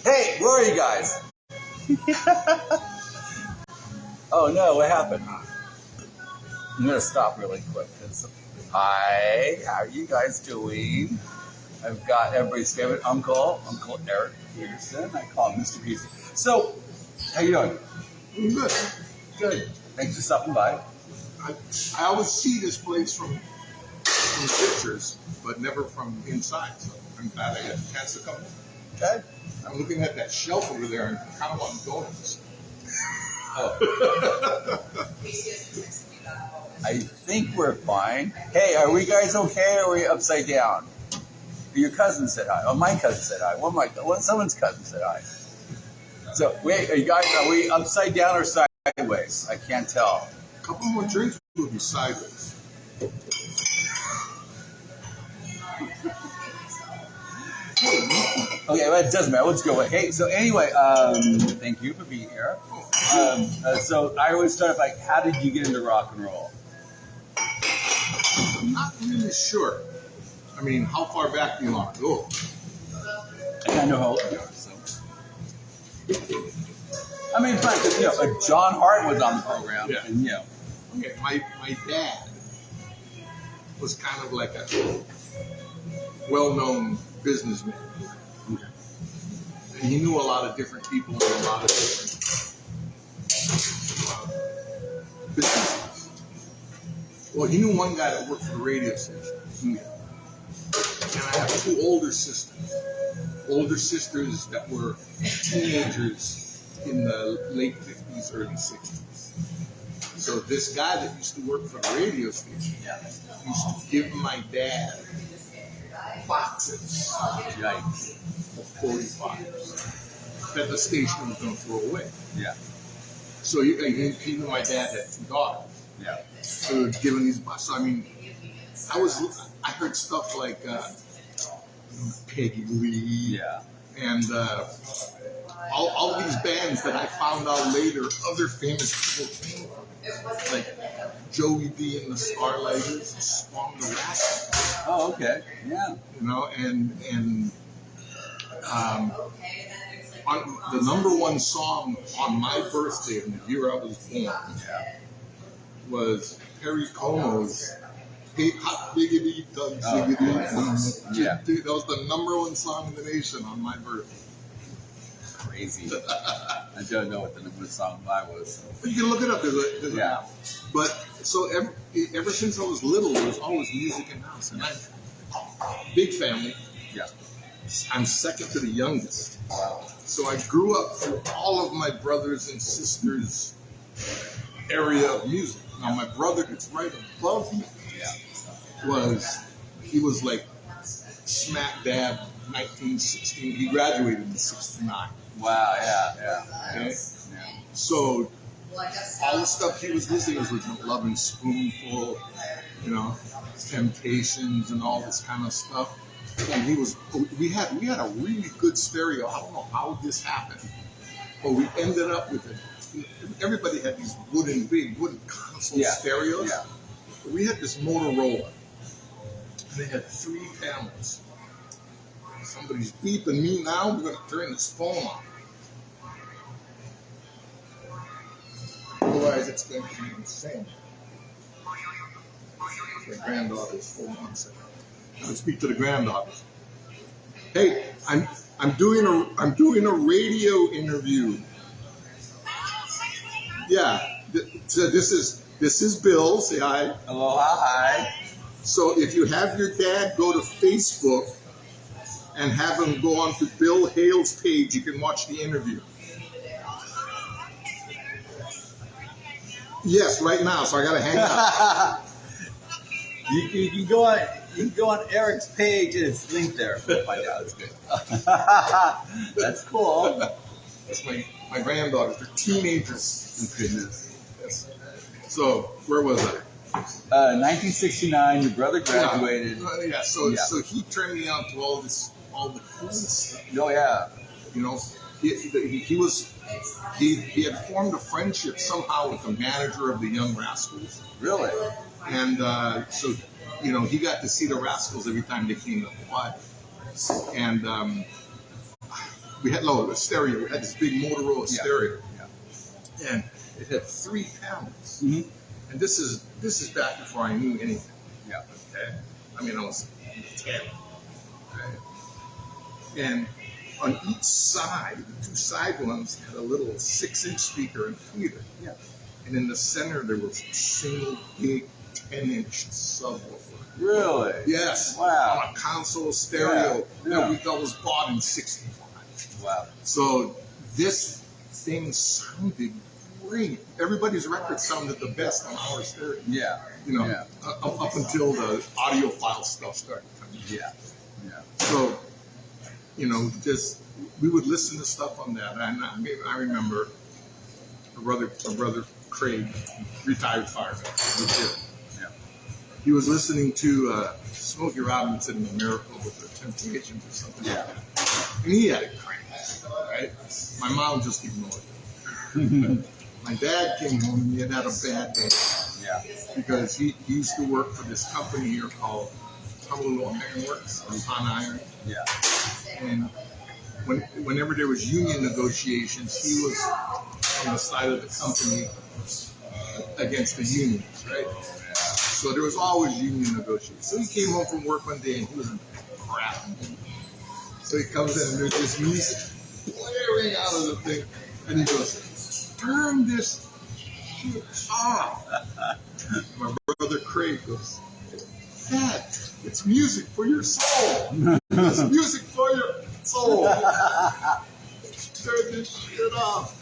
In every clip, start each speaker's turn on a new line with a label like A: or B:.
A: Hey, where are you guys? Oh no, what happened? I'm gonna stop really quick. Hi, how are you guys doing? I've got everybody's favorite uncle, Uncle Eric Petersen. I call him Mr. Petersen. So, how you doing?
B: I'm good.
A: Good. Thanks for stopping by.
B: I always see this place from pictures, but never from inside. So I'm glad I got a chance to come in.
A: Okay.
B: I'm looking at that shelf over there and I kind of want donuts.
A: Oh. I think we're fine. Hey, are we guys okay or are we upside down? Your cousin said hi. Oh, my cousin said hi. Someone's cousin said hi. So, wait, are we upside down or sideways? I can't tell.
B: A couple more drinks will be sideways.
A: Okay, well, it doesn't matter. Let's go. Hey, so anyway, thank you for being here. So I always start like, how did you get into rock and roll?
B: I'm not really sure. I mean, how far back do you want to go?
A: I know how old you are, so. I mean, fine, because, John Hart was on the program,
B: Yeah.
A: and,
B: Okay, my dad was kind of like a well-known businessman.
A: Okay.
B: And he knew a lot of different people in a lot of different businesses. Well, he knew one guy that worked for the radio station. And I have two older sisters that were teenagers in the late 50s, early 60s. So this guy that used to work for the radio station used to give my dad boxes
A: Yikes.
B: of 45s that the station was going to throw away.
A: Yeah.
B: So he knew my dad had two daughters.
A: Yeah.
B: So he was giving these boxes. So I mean, I heard stuff like Peggy Lee.
A: Yeah.
B: And all these bands that I found out later, other famous people came from. Like Joey B and the Starlighters, Spawn the Rascals.
A: Oh, okay. Yeah.
B: And on the number one song on my birthday, in the year I was born, was Perry Como's "Hey Hot Diggity Dug Ziggity."
A: Yeah.
B: That was the number one song in the nation on my birthday.
A: Crazy. I don't know what the number of song I was.
B: You can look it up.
A: Yeah.
B: But so ever since I was little, there was always music in the house, and big family.
A: Yeah.
B: I'm second to the youngest.
A: Wow.
B: So I grew up through all of my brothers and sisters' area of music. Now my brother that's right above me he was like smack dab 1916. He graduated in 69.
A: Wow, yeah.
B: Okay?
A: Yeah.
B: So all the stuff he was listening was Lovin' Spoonful, Temptations and all this kind of stuff. And we had a really good stereo. I don't know how this happened, but we ended up with it. Everybody had these big wooden console stereos.
A: Yeah.
B: But we had this Motorola, and they had 3 panels. Somebody's beeping me now. We're going to turn this phone on. Otherwise, it's going to be insane. My granddaughter's phone on second. I'll speak to the granddaughter. Hey, I'm doing a radio interview. Yeah. So this is Bill. Say hi.
A: Aloha, hi.
B: So if you have your dad go to Facebook and have him go on to Bill Hale's page, you can watch the interview. Yes, right now. So I got to hang up.
A: You can go on Eric's page and it's linked there. We'll find out. It's good. That's cool.
B: That's my granddaughters. They're teenagers.
A: Oh, goodness.
B: Yes. So where was I?
A: 1969. Your brother graduated.
B: So he turned me on to all the cool stuff.
A: Oh yeah.
B: He had formed a friendship somehow with the manager of the Young Rascals.
A: Really?
B: And so he got to see the Rascals every time they came to Hawaii. And we had a stereo. We had this big Motorola stereo,
A: Yeah.
B: and it had 3 panels.
A: Mm-hmm.
B: And this is back before I knew anything.
A: Yeah.
B: Okay, I mean I was 10. Okay? And on each side, the 2 side ones had a little 6-inch speaker and tweeter.
A: Yeah.
B: And in the center there was a single big 10-inch subwoofer.
A: Really?
B: Yes.
A: Wow.
B: On a console stereo
A: Yeah.
B: that was bought in '65.
A: Wow.
B: So this thing sounded great. Everybody's record sounded the best on our stereo.
A: Yeah.
B: You know,
A: Yeah.
B: up until the audiophile stuff started coming.
A: Yeah. Yeah.
B: So, you know, just we would listen to stuff on that. And I remember a brother Craig, retired fireman.
A: Yeah.
B: He was listening to Smokey Robinson and the Miracle with the Temptations or something like that. And he had it cranked, right? My mom just ignored it. My dad came home and he had a bad day.
A: Yeah.
B: Because he used to work for this company here called Honolulu Iron Works, on iron.
A: Yeah.
B: And whenever there was union negotiations, he was on the side of the company against the unions, right? So there was always union negotiations. So he came home from work one day and he was in crap. So he comes in and there's this music blaring out of the thing, and he goes, "Turn this shit off." My brother Craig goes, "Dad, it's music for your soul. It's music for your soul. Turn this shit off."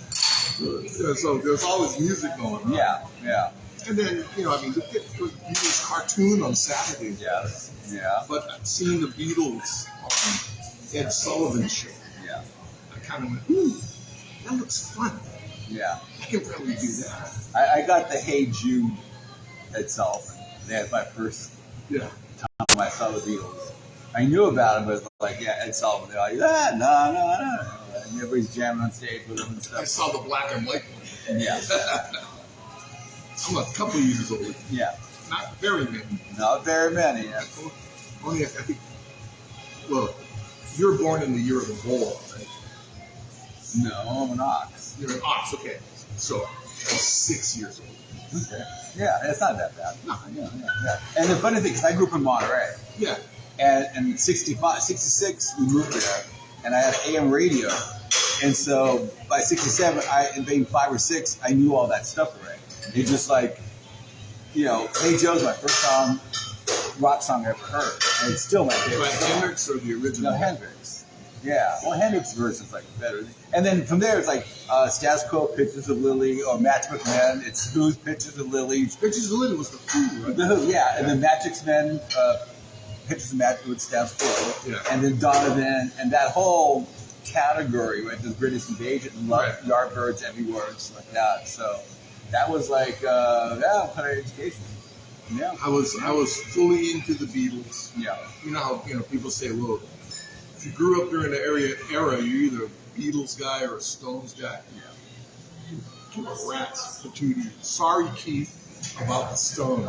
B: So there's always music going on.
A: Yeah. Yeah.
B: And then, you know, I mean, the Beatles cartoon on Saturdays.
A: Yeah. Yeah.
B: But seeing the Beatles on Ed Sullivan's show,
A: Yeah.
B: I kind of went, ooh, that looks fun.
A: Yeah.
B: I can probably do that.
A: I got the Hey Jude Ed Sullivan. They had my first
B: Yeah.
A: time I saw the Beatles. I knew about him, but it was like, yeah, Ed Sullivan. They're like, no. And everybody's jamming on stage with him and
B: I
A: stuff.
B: saw the black and white one.
A: Yeah.
B: I'm a couple years old.
A: Yeah.
B: Not very many.
A: Not very many. Yeah.
B: Only, I think, well, you were born in the year of the bull, right?
A: No, I'm an ox.
B: You're an ox, okay. So, I was 6 years old.
A: Okay. Yeah, it's not that bad.
B: No.
A: Yeah. And the funny thing is, I grew up in Monterey.
B: Yeah.
A: And in 66, we moved there, and I had an AM radio. And so by 67, being 5 or 6, I knew all that stuff already. It's just like, you know, Hey Joe's my first rock song I ever heard. And it's still my favorite
B: But
A: song.
B: Hendrix or the original?
A: No, Hendrix. Yeah. Well, Hendrix version's like better. And then from there, it's like Status Quo, Pictures of Lily, or Matchbook Men. It's Who's Pictures of Lily.
B: Pictures of Lily was the Who, right?
A: The Who, yeah. And then Matchbook Men, Pictures of Matchbook with Status Quo.
B: Yeah.
A: And then Donovan, and that whole category, right? The British Invasion,
B: Right.
A: Yardbirds everywhere, and stuff like that. So that was like, higher education. Yeah.
B: I was fully into the Beatles.
A: Yeah.
B: You know how people say, well, if you grew up during the era, you're either a Beatles guy or a Stones guy.
A: Yeah.
B: Give a rat's patootie. Sorry, Keith, about the Stones.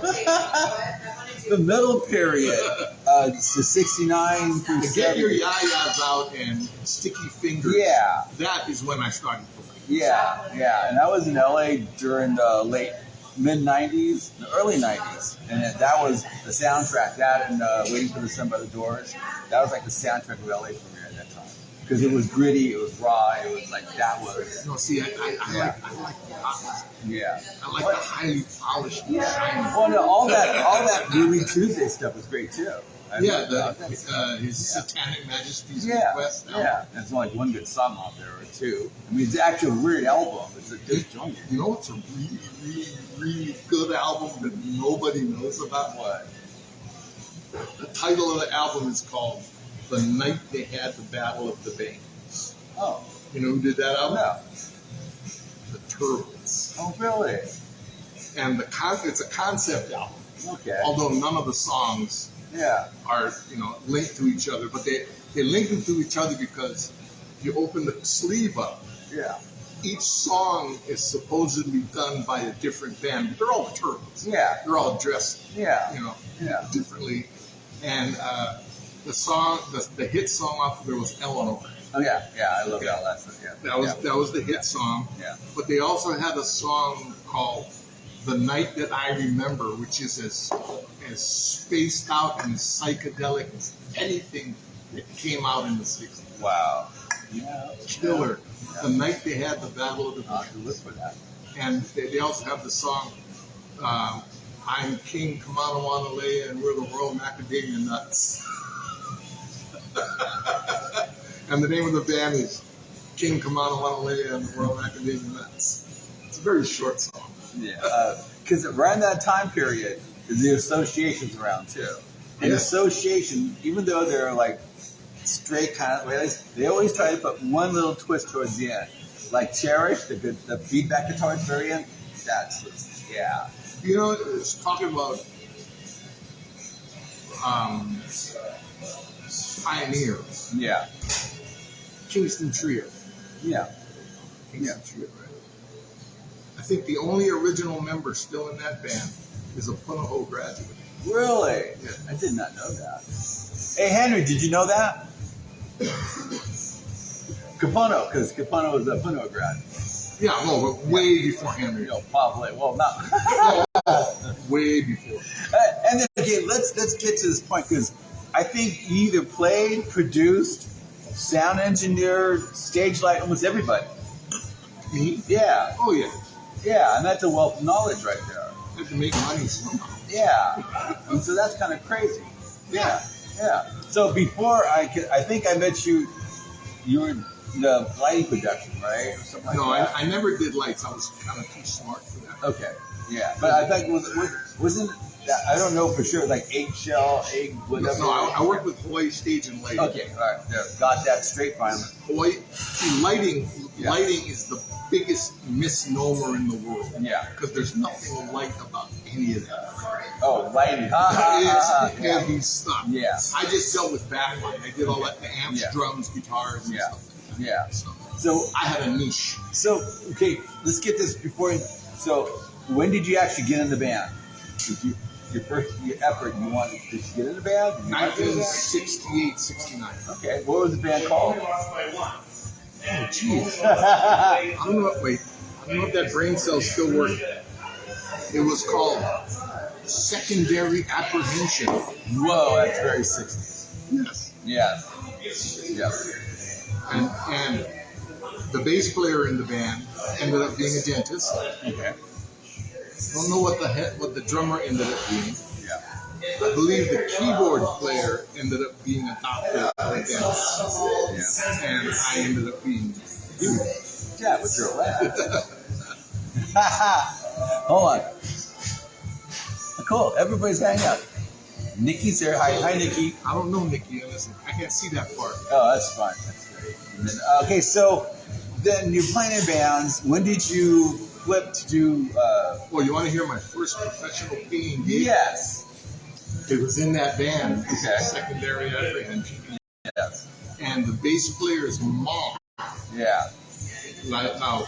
A: The middle period, the 69 through
B: To
A: 70.
B: get your yayas out and sticky fingers.
A: Yeah.
B: That is when I started to like it.
A: Yeah. And I was in LA during the mid-90s, the early 90s. And that was the soundtrack. That and Waiting for the Sun by the Doors. That was like the soundtrack of LA for me at that time. Because it was gritty, it was raw, it was like, that was...
B: No, see, I like the opposite.
A: Yeah.
B: I like the highly polished and shiny.
A: Well, no, all that Ruby Tuesday stuff was great, too.
B: His Satanic Majesty's
A: Yeah,
B: Request album.
A: yeah. There's only like one good song off there or two. I mean, it's actually a weird album. It's a disjointed.
B: You know what's a really, really, really good album that nobody knows about?
A: What?
B: The title of the album is called The Night They Had the Battle of the Bands.
A: Oh.
B: You know who did that album?
A: No.
B: The Turtles.
A: Oh, really?
B: And it's a concept album.
A: Okay.
B: Although none of the songs
A: Yeah.
B: are, linked to each other, but they link them to each other because if you open the sleeve up,
A: Yeah.
B: each song is supposedly done by a different band. They're all the Turtles.
A: Yeah.
B: They're all dressed,
A: Yeah. Yeah.
B: differently. And the hit song off of there was Eleanor.
A: Oh yeah, I love that last one. Yeah,
B: That was the hit song.
A: Yeah.
B: But they also had a song called "The Night That I Remember," which is as spaced out and psychedelic as anything that came out in the '60s.
A: Wow. Yeah.
B: Killer. Yeah. The night they had the Battle of the
A: I'll have to look for that.
B: And they also have the song, I'm King Kamanawanalea and we're the Royal Macadamia Nuts. And the name of the band is King Kamanawanalea and the Royal Macadamia Nuts. It's a very short song.
A: Yeah. Because around that time period, the association's around too. And association, even though they're like straight kind of ways, they always try to put one little twist towards the end. Like Cherish, the feedback guitar at the very end, that's, yeah.
B: You know, it's talking about Pioneer.
A: Yeah.
B: Kingston Trio.
A: Yeah.
B: Kingston Trio, right? I think the only original member still in that band is a Punahou graduate.
A: Really?
B: Yeah.
A: I did not know that. Hey, Henry, did you know that? Capono, because Capono was a Punahou grad.
B: Yeah, no, but way before Henry.
A: No, probably. Well, not.
B: Way before.
A: And then, okay, let's get to this point, because I think you either played, produced, sound engineered, stage light, almost everybody.
B: Me?
A: Yeah.
B: Oh, yeah.
A: Yeah, and that's a wealth of knowledge right there.
B: I had to make money somehow.
A: Yeah. And so that's kind of crazy. Yeah. Yeah. So before I think I met you, you were the lighting production, right? Or something like that.
B: I never did lights. I was kind of too smart for that.
A: Okay. Yeah. But I think wasn't that, I don't know for sure, like eggshell, whatever.
B: No, I worked with Hawaii Stage and Lighting.
A: Okay. All right. There. Got that straight finally.
B: Hawaii, see, lighting is the biggest misnomer in the world.
A: Yeah.
B: Because there's nothing light about any of that.
A: Oh, lighting.
B: It's heavy stuff.
A: Yeah.
B: I just dealt with backlight. I did all that, the amps, drums, guitars, and stuff like that.
A: Yeah.
B: So I had a niche.
A: So, okay, let's get this before. So, when did you actually get in the band? Did you, your effort, did you get in the band?
B: 1968, 69.
A: Okay, what was the band called?
B: Oh, jeez. I don't know if that brain cell's still working. It was called Secondary Apprehension.
A: Whoa, that's very 60s.
B: Yes.
A: Yes.
B: And the bass player in the band ended up being a dentist.
A: Okay.
B: Don't know what the drummer ended up being.
A: Yeah.
B: I believe the keyboard player ended up being a doctor or a dentist.
A: Yeah.
B: And I ended up being you.
A: Yeah, but you're a rat. Hold on. Cool. Everybody's hanging out. Nikki's there. Hi, Nikki.
B: I don't know Nikki. Listen, I can't see that part.
A: Oh, that's fine. That's great. And then, okay, so then you're playing in bands. When did you flip to do?
B: Well, you want to hear my first professional paying gig?
A: Yes.
B: It was in that band.
A: Okay.
B: Secondary Apprehension.
A: Yes.
B: And the bass player's mom.
A: Yeah.
B: Now,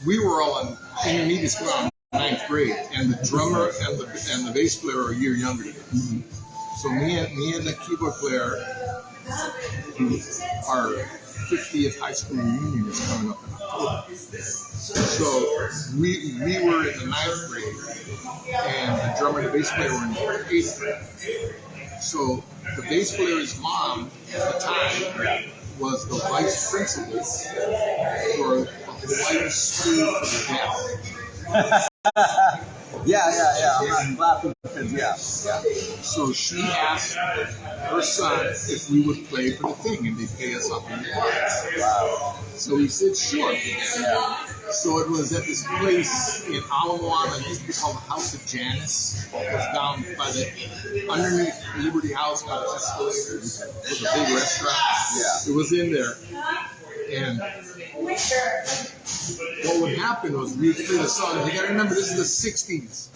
B: we were all in intermediate school in 9th grade, and the drummer and the bass player are a year younger than us.
A: Mm-hmm.
B: So me and the keyboard player, our 50th high school reunion is coming up in October. So we were in the 9th grade, and the drummer and the bass player were in the 8th grade. So the bass player's mom at the time was the vice principal for the Hawaii School for the Deaf.
A: Yeah. I'm laughing because
B: So she asked her son if we would play for the thing, and they'd pay us up in the class.
A: Wow.
B: So we said sure.
A: Yeah.
B: So it was at this place in Aloha, it used to be called the House of Janice. It was down by underneath Liberty House by the escalators. It was a big restaurant.
A: Yeah.
B: It was in there. And what would happen was we would play the song. You gotta remember, this is the 60s.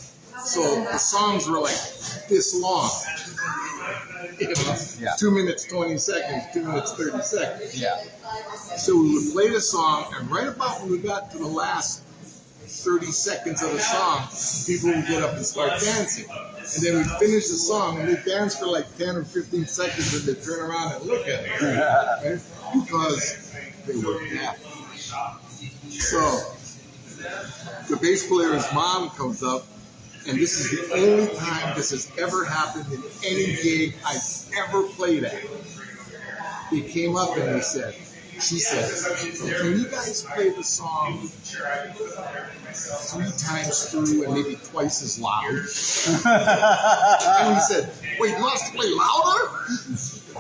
B: So the songs were like this long. 2 minutes, 20 seconds, 2 minutes, 30 seconds.
A: Yeah.
B: So we would play the song, and right about when we got to the last 30 seconds of the song, people would get up and start dancing. And then we'd finish the song, and they'd dance for like 10 or 15 seconds, and they'd turn around and look at it. Right? Because they were deaf. So the bass player's mom comes up, and this is the only time this has ever happened in any gig I've ever played at. They came up and she says, can you guys play the song 3 times through and maybe twice as loud? And we said, wait, you want us to play louder?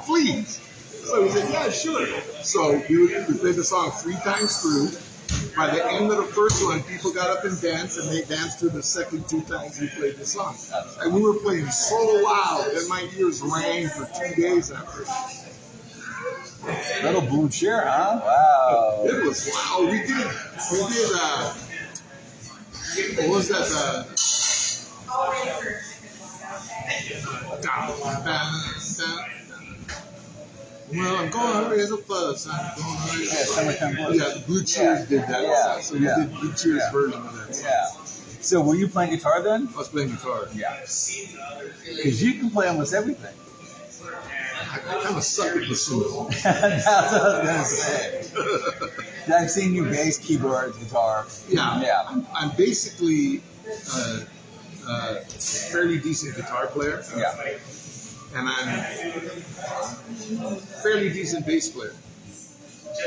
B: Please. So he said, yeah, sure. So we played the song 3 times through. By the end of the first one, people got up and danced, and they danced to the second 2 times we played the song. And we were playing so loud that my ears rang for 2 days after.
A: Little boom cheer, huh? Wow.
B: It was loud. We did, what was that? Well, I'm going to raise a fuss.
A: Summertime Blues.
B: Yeah, the Blue Cheers did that.
A: Yeah.
B: So we did Blue Cheers version of that.
A: Yeah. So were you playing guitar then?
B: I was playing guitar.
A: Yeah. Because you can play almost everything.
B: I kind of suck at bassoon.
A: That's what I was going to say. I've seen you bass, keyboards, guitar.
B: Yeah.
A: Yeah.
B: I'm basically a fairly decent guitar player.
A: Yeah.
B: And I'm a fairly decent bass player.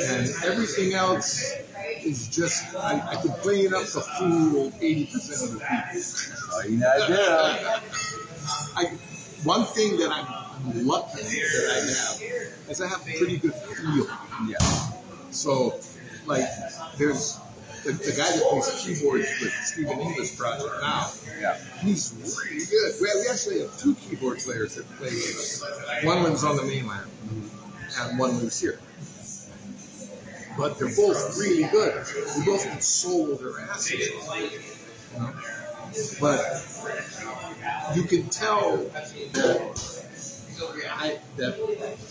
B: And everything else is just, I can play it up to fool 80% of the people.
A: Oh, you know I do.
B: One thing that I'm lucky that I have is I have a pretty good feel.
A: Yeah.
B: So, like, there's the guy that plays keyboards with Stephen English project now.
A: Yeah.
B: He's really good. We actually have 2 keyboard players that play with us. One lives on the mainland, and one lives here. But they're both really good. They both can solo their asses off. You know? But you can tell that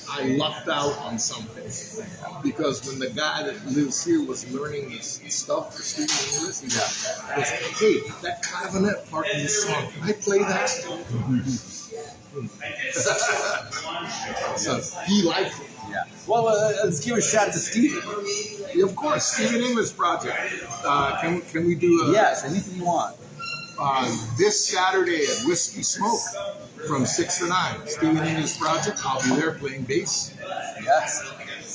B: I lucked out on something. Because when the guy that lives here was learning this stuff for Stephen English, he goes, hey, that clavinet part in this song, can I play that? So he liked it.
A: Yeah. Well, let's give a shout to Stephen.
B: Yeah, of course, Stephen English project. Can we do a...
A: Yes, anything you want.
B: This Saturday at Whiskey Smoke from 6 to 9. Stephen English project. I'll be there playing bass.
A: Yes.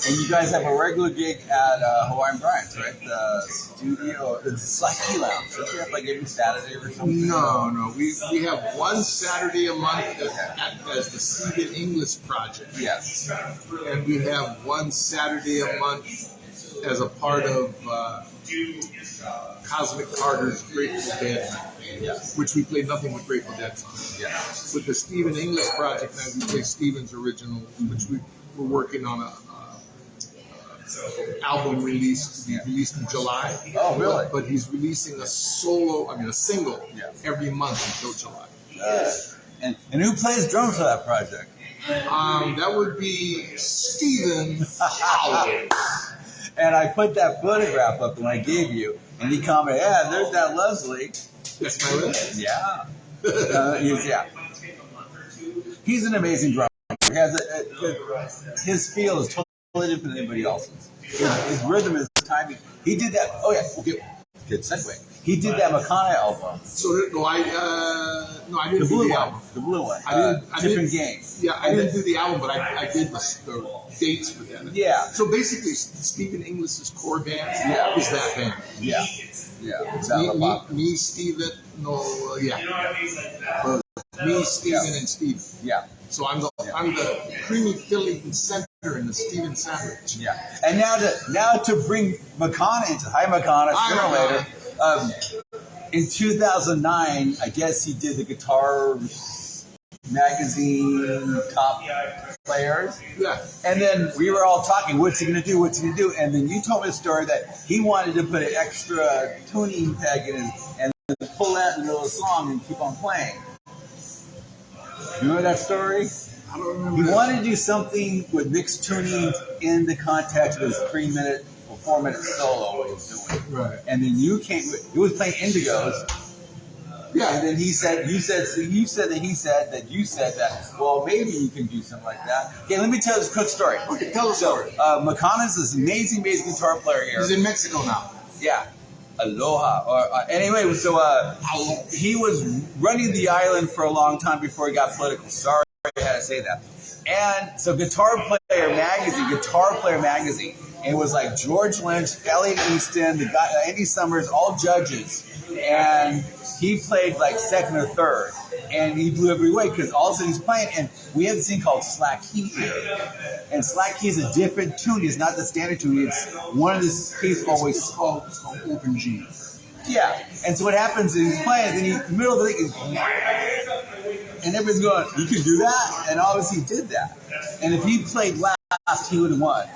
A: And you guys have a regular gig at Hawaiian Brian's, right? The studio, it's like Key Lounge. Don't you have like every Saturday or something?
B: No. We have one Saturday a month as the Stephen English project.
A: Yes.
B: And we have one Saturday a month as a part of Cosmic Carter's Grateful Dead night.
A: Yes.
B: Which we played nothing but Grateful Dead songs.
A: Yeah.
B: With the Stephen English project night, we play Stephen's originals, which we're working on a album release to be released in July.
A: Oh, really?
B: But he's releasing a single every month until July.
A: And who plays drums for that project?
B: That would be Stephen Howard.
A: And I put that photograph up when I gave you, and he commented, yeah, there's that Leslie.
B: That's my list?
A: Yeah. He's an amazing drummer. He has his feel is totally different than anybody else's. His rhythm is timing. He did that. Oh, yeah. Okay. Good segue. He did that Makana album.
B: So, I didn't do the album.
A: The blue one.
B: Different
A: game.
B: Yeah, I didn't do the album, but I did the dates for that.
A: Yeah.
B: So basically, Stephen English's core band is that band.
A: Yeah. Yeah.
B: Me, Stephen, me, Stephen, and Stephen.
A: Yeah.
B: So I'm the creamy filling center in the Stephen sandwich.
A: Yeah. And now to bring Makana into Makana sooner or later. In 2009, I guess he did the Guitar Magazine top players.
B: Yeah.
A: And then we were all talking, what's he going to do? And then you told me a story that he wanted to put an extra tuning peg in and pull that in the middle of the song and keep on playing. You remember that story?
B: I don't remember.
A: He wanted to do something with mixed tuning in the context of his 3-minute or 4-minute solo what he was doing.
B: Right.
A: And then you came, he was playing Indigos,
B: Yeah.
A: And then he said, you said that, well, maybe you can do something like that. Okay, let me tell this quick story.
B: Okay, tell us the story.
A: Macan is this amazing guitar player here.
B: He's in Mexico now.
A: Yeah. Aloha. Anyway, so he was running the island for a long time before he got political. Sorry, I had to say that. And so Guitar Player Magazine, and it was like George Lynch, Elliot Easton, the guy, Andy Summers, all judges. And he played like second or third. And he blew every way because all of a sudden he's playing. And we have this thing called slack key here. And slack key is a different tune. It's not the standard tune. It's one of the keys always.
B: It's called open G.
A: Yeah. And so what happens is he's playing, and then he, in the middle of the thing, and everybody's going, you can do that? And obviously he did that. And if he played last, he would have won.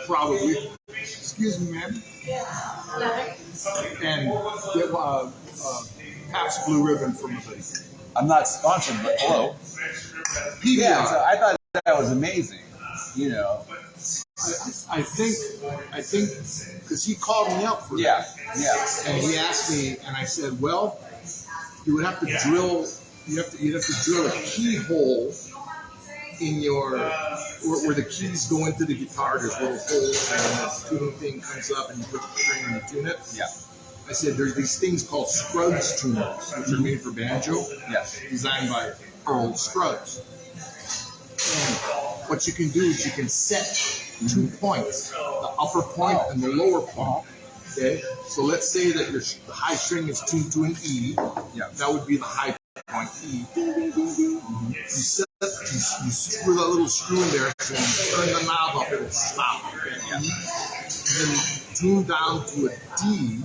B: Probably. Excuse me, ma'am. And get Pabst Blue Ribbon from the buddy.
A: I'm not sponsored, but hello. Yeah, so I thought that was amazing. You know.
B: I think, because he called me up for
A: Yeah,
B: that.
A: yeah.
B: And he asked me, and I said, well, you would have to drill, you'd have to drill a keyhole in your, where the keys go into the guitar. There's little holes, and the tuning thing comes up, and you put the string and you tune it.
A: Yeah.
B: I said, there's these things called Scruggs tuners, which are made for banjo.
A: Yes.
B: Designed by Earl Scruggs. And what you can do is you can set 2 points, the upper point and the lower point. Okay? So let's say that the high string is tuned to an E.
A: Yeah.
B: That would be the high point E. Mm-hmm. You screw that little screw in there, and you turn the knob up, it'll stop.
A: Yeah.
B: And then tune down to a D.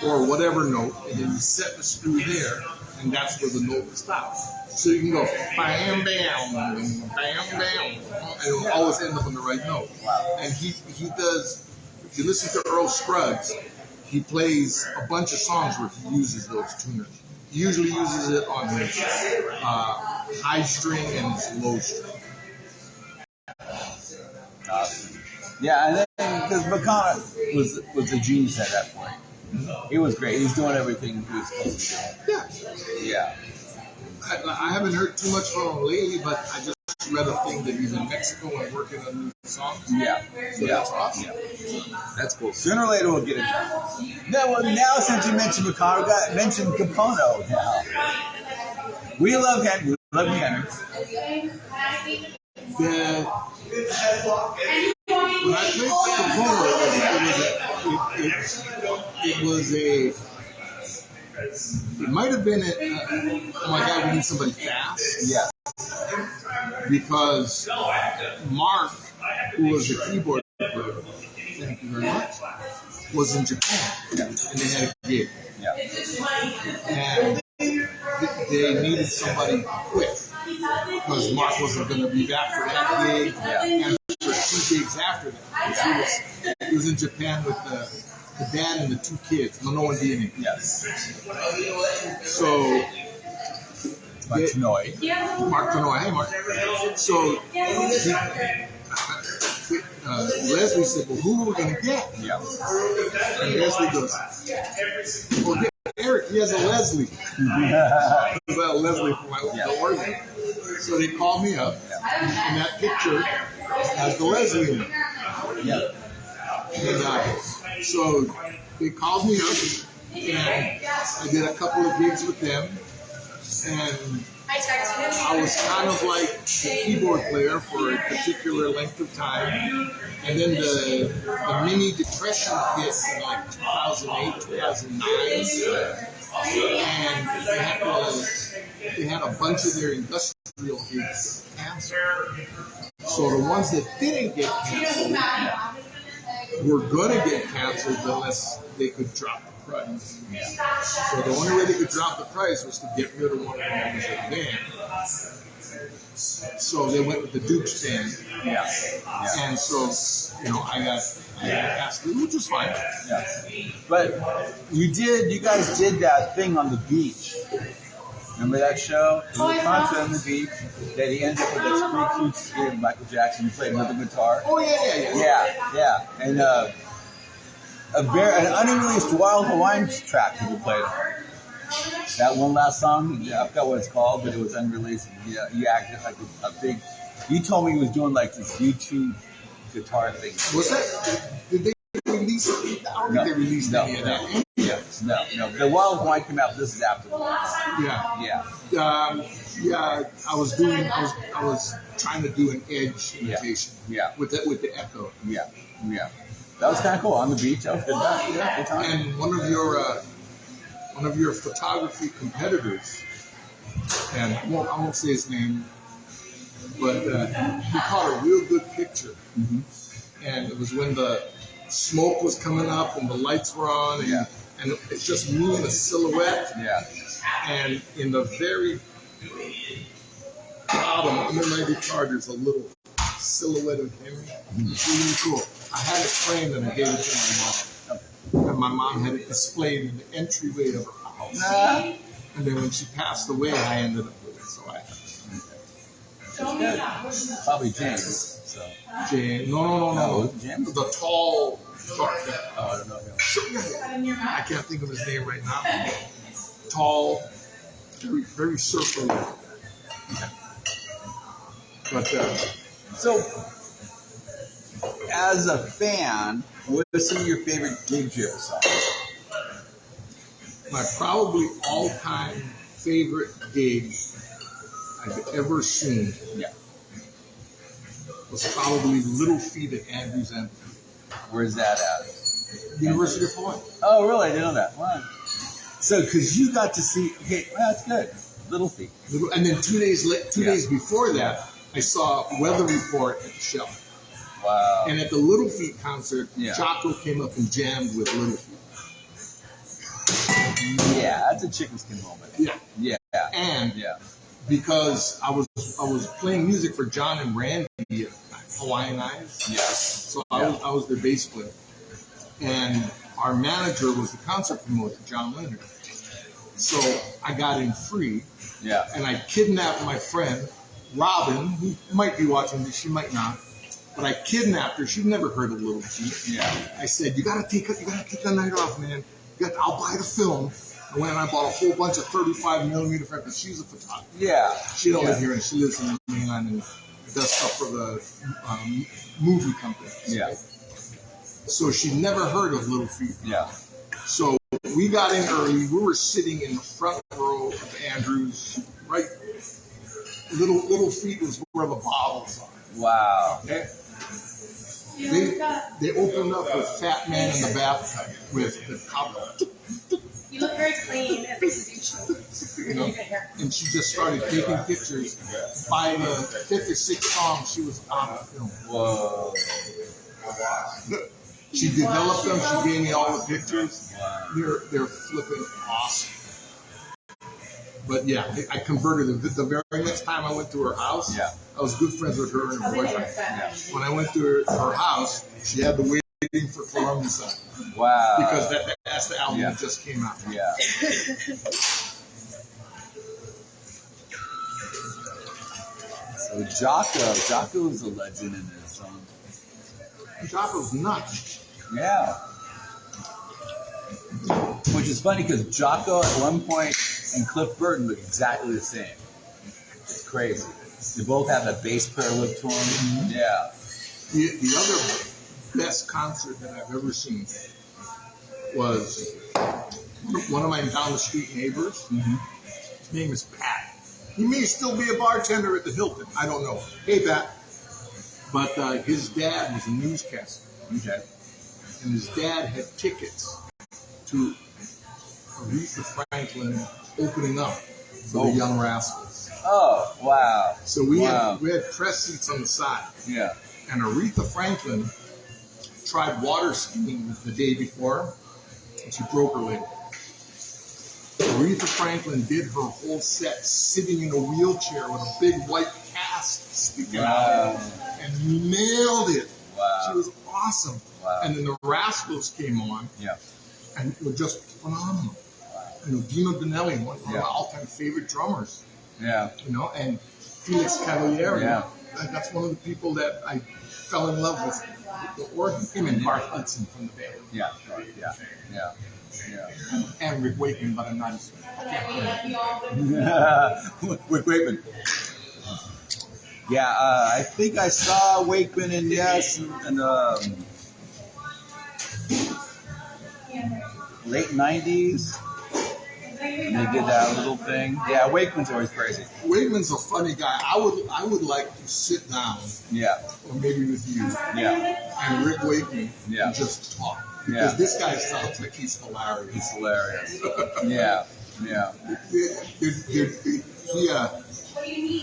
B: Or whatever note, and then you set the screw there, and that's where the note stops. So you can go bam, bam, bam, bam, and it'll always end up on the right note.
A: Wow.
B: And he does, if you listen to Earl Scruggs, he plays a bunch of songs where he uses those tuners. He usually uses it on his high string and his low string.
A: Awesome. Yeah, and then because Macan was a genius at that point. He was great. He's doing everything he was supposed to do.
B: Yeah. I haven't heard too much from him lately, but I just read a thing that he's in Mexico and working on new songs.
A: Yeah.
B: So that's awesome.
A: Yeah. That's cool. Sooner or later we'll get it. No, well, now since you mentioned Macan, we got mentioned Capono now. We love Henry. We love Henry.
B: When I played the Capono, it might have been oh my God, we need somebody fast.
A: Yeah.
B: Because Mark, who was the keyboard player, thank you very much, was in Japan.
A: Yeah.
B: And they had a gig.
A: Yeah.
B: And they needed somebody quick. Because Mark wasn't going to be back for that gig.
A: Yeah.
B: And for 2 gigs after that. He was in Japan with the dad and the 2 kids, Mano and Dini.
A: Yes.
B: So,
A: Mark Tanoy.
B: Hey Mark. So, Leslie said, well, who are we going to get?
A: Yeah.
B: And Leslie goes, well, get Eric, he has a Leslie. Because I have a Leslie for my organ. So they called me up, and that picture has the Leslie in it.
A: Yeah.
B: And so they called me up, and I did a couple of gigs with them, and I was kind of like the keyboard player for a particular length of time, and then the mini depression hit in like 2008, 2009, and they had a bunch of their industrial gigs canceled. So the ones that didn't get canceled were going to get canceled unless they could drop the price.
A: Yeah.
B: So the only way they could drop the price was to get rid of one of the members of the band. So they went with the Duke's band.
A: Yeah.
B: And so, I got asked, which was fine.
A: Yeah. But you guys did that thing on the beach. Remember that show? It was a concert on the beach that he ended up with that pretty cute skit of Michael Jackson. He played another guitar.
B: Oh, yeah.
A: And an unreleased Wild Hawaiian track that he played on. That one last song, yeah, I forgot what it's called, but it was unreleased. Yeah, he acted like a big. You told me he was doing like this YouTube guitar thing.
B: Was that? Did they release it? I don't think they released any of that.
A: Yeah, no. The Wild Wine came out. This is after.
B: Yeah. I was trying to do an Edge imitation.
A: Yeah.
B: With the echo.
A: Yeah. That was kind of cool on the beach. That was good. Yeah, good time.
B: And one of your photography competitors, and I won't say his name, but he caught a real good picture.
A: Mm-hmm.
B: And it was when the smoke was coming up and the lights were on, and it's just me in a silhouette.
A: Yeah.
B: And in the very bottom under my guitar, there's a little silhouette of him. It's really cool. I had it framed and I gave it to my mom. And my mom had it displayed in the entryway of her house. And then when she passed away, I ended up with it. So I have it.
A: Probably James. So.
B: No.
A: James?
B: The tall, dark guy.
A: Oh, I don't know him.
B: I can't think of his name right now. Tall, very, very circular. But
A: so, as a fan, what are some of your favorite gigs you ever saw?
B: My probably all-time favorite gig I've ever seen was probably Little Feat at Andrews Amphitheater.
A: Where's that at?
B: University of Hawaii.
A: Oh, really? I didn't know that. Wow. So, because you got to see, that's good. Little Feat.
B: And then 2 days before that, I saw Weather Report at the Shell.
A: Wow.
B: And at the Little Feat concert, Jocko came up and jammed with Little Feat.
A: Yeah, that's a chicken skin moment.
B: Yeah. And because I was playing music for John and Randy at Hawaiian Eyes.
A: Yeah.
B: So I was their bass player. And our manager was the concert promoter, John Leonard. So I got in free.
A: Yeah.
B: And I kidnapped my friend, Robin, who might be watching this, she might not. But I kidnapped her. She'd never heard of Little Feat.
A: Yeah.
B: I said, you gotta take the night off, man. I'll buy the film. I went and I bought a whole bunch of 35mm film because she's a photographer.
A: Yeah.
B: She don't live here, and she lives in Mainland and does stuff for the movie company.
A: Yeah.
B: So she never heard of Little Feat.
A: Yeah.
B: So we got in early. We were sitting in the front row of Andrews, right? Little Feat was where the bottles are.
A: Wow.
B: Okay. They opened up with Fat Man in the bathtub with the cop.
C: You look very clean, as you
B: know, and she just started taking pictures. By the fifth or sixth song, she was on the film.
A: Whoa.
B: She developed them. She gave me all the pictures. They're flipping awesome. But yeah, I converted them. The very next time I went to her house, I was good friends with her and her boyfriend. When I went to her house, she had the Waiting for Columbus on.
A: Wow.
B: Because that's the album that just came out.
A: Yeah. So Jocko's a legend in his own.
B: Jocko's nuts.
A: Yeah. Which is funny because Jocko at one point and Cliff Burton look exactly the same. It's crazy. They both have that bass player look to them. Mm-hmm. Yeah.
B: The other best concert that I've ever seen was one of my down the street neighbors. Mm-hmm. His name is Pat. He may still be a bartender at the Hilton. I don't know. Hey, Pat. But his dad was a newscaster.
A: Okay.
B: And his dad had tickets to Aretha Franklin opening up for the Young Rascals.
A: Oh, wow.
B: So we had press seats on the side.
A: Yeah.
B: And Aretha Franklin tried water skiing the day before, and she broke her leg. Aretha Franklin did her whole set sitting in a wheelchair with a big white cast sticking out, and nailed it.
A: Wow.
B: She was awesome. Wow. And then the Rascals came on, and it was just phenomenal. Wow. You know, Dino Donnelly, one of my all-time favorite drummers.
A: Yeah.
B: You know, and Felix Cavaliere.
A: Yeah.
B: That's one of the people that I fell in love with the Oregon, him and Mark Hudson from the band.
A: Yeah, yeah.
B: And Rick Wakeman, but I'm not his
A: With Wakeman. Yeah, I think I saw Wakeman in Yes in late 90s. And they did that little thing. Yeah, Wakeman's always crazy.
B: Wakeman's a funny guy. I would like to sit down,
A: Yeah,
B: or maybe with you,
A: yeah,
B: and Rick Wakeman,
A: Yeah.
B: and just talk.
A: Yeah.
B: Because this guy sounds like he's hilarious.
A: it's hilarious. Yeah, yeah.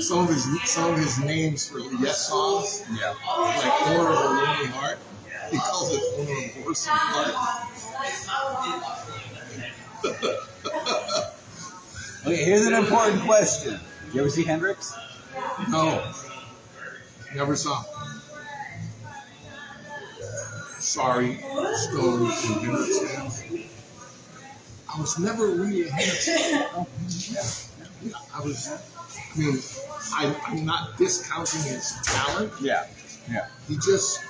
B: Some of his names for Yes songs,
A: Yeah.
B: like Owner of a Lonely Heart, he calls it Owner of a Horse and Heart.
A: Okay, here's an important question. You ever see Hendrix?
B: No, never saw him. Sorry, Stones and Hendrix fans. I was never really a Hendrix fan. I'm not discounting his talent.
A: Yeah, yeah.
B: He just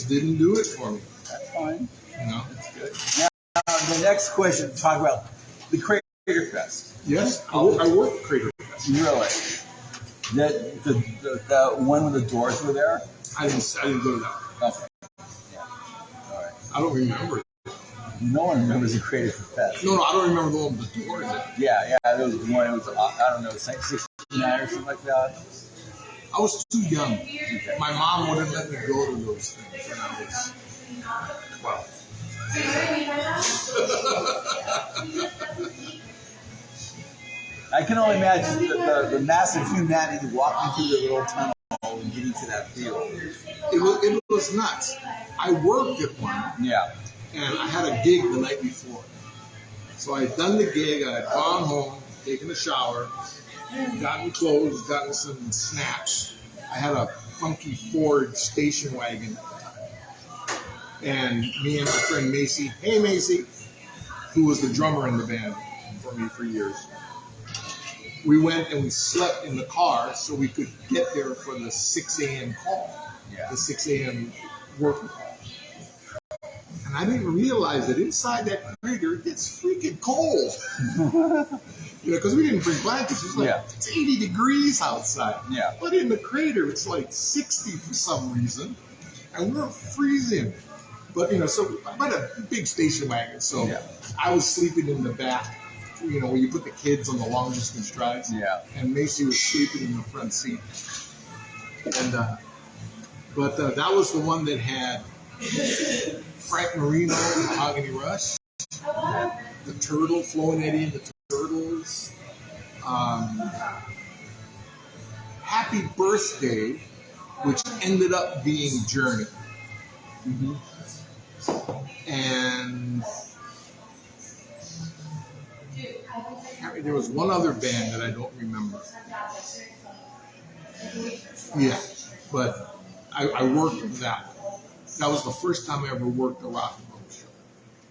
B: didn't do it for me.
A: That's fine.
B: You know.
A: That's good. Now, the next question, talk about the Crater Fest.
B: Yes, I worked at Crater Fest.
A: Really? The one when the Doors were there?
B: I didn't go to that.
A: Okay. Yeah. All right.
B: I don't remember.
A: No one remembers the Crater Fest.
B: No, I don't remember the one with the Doors.
A: Yeah, there was one. It was, I don't know, 69 or something like that.
B: I was too young. My mom wouldn't let me go to those things when I was 12.
A: I can only imagine the massive humanity walking through the little tunnel and getting to that field.
B: It was nuts. I worked at one,
A: Yeah.
B: and I had a gig the night before. So I had done the gig, I had gone home, taken a shower, gotten clothes, gotten some snacks. I had a funky Ford station wagon. And me and my friend Macy, hey Macy, who was the drummer in the band for me for years, we went and we slept in the car so we could get there for the 6 a.m. call, the 6 a.m. work call. And I didn't realize that inside that crater, it gets freaking cold. Because we didn't bring blankets. It was like, it's 80 degrees outside.
A: Yeah.
B: But in the crater, it's like 60 for some reason. And we're freezing. But, so I had a big station wagon. So I was sleeping in the back, where you put the kids on the long distance drives.
A: Yeah.
B: And Macy was sleeping in the front seat. And, but that was the one that had Frank Marino and Mahogany Rush, the Turtle, Flo and Eddie and the Turtles, Happy Birthday, which ended up being Journey.
A: Mm-hmm.
B: And there was one other band that I don't remember. Yeah, but I worked with that. That was the first time I ever worked a rock and roll show.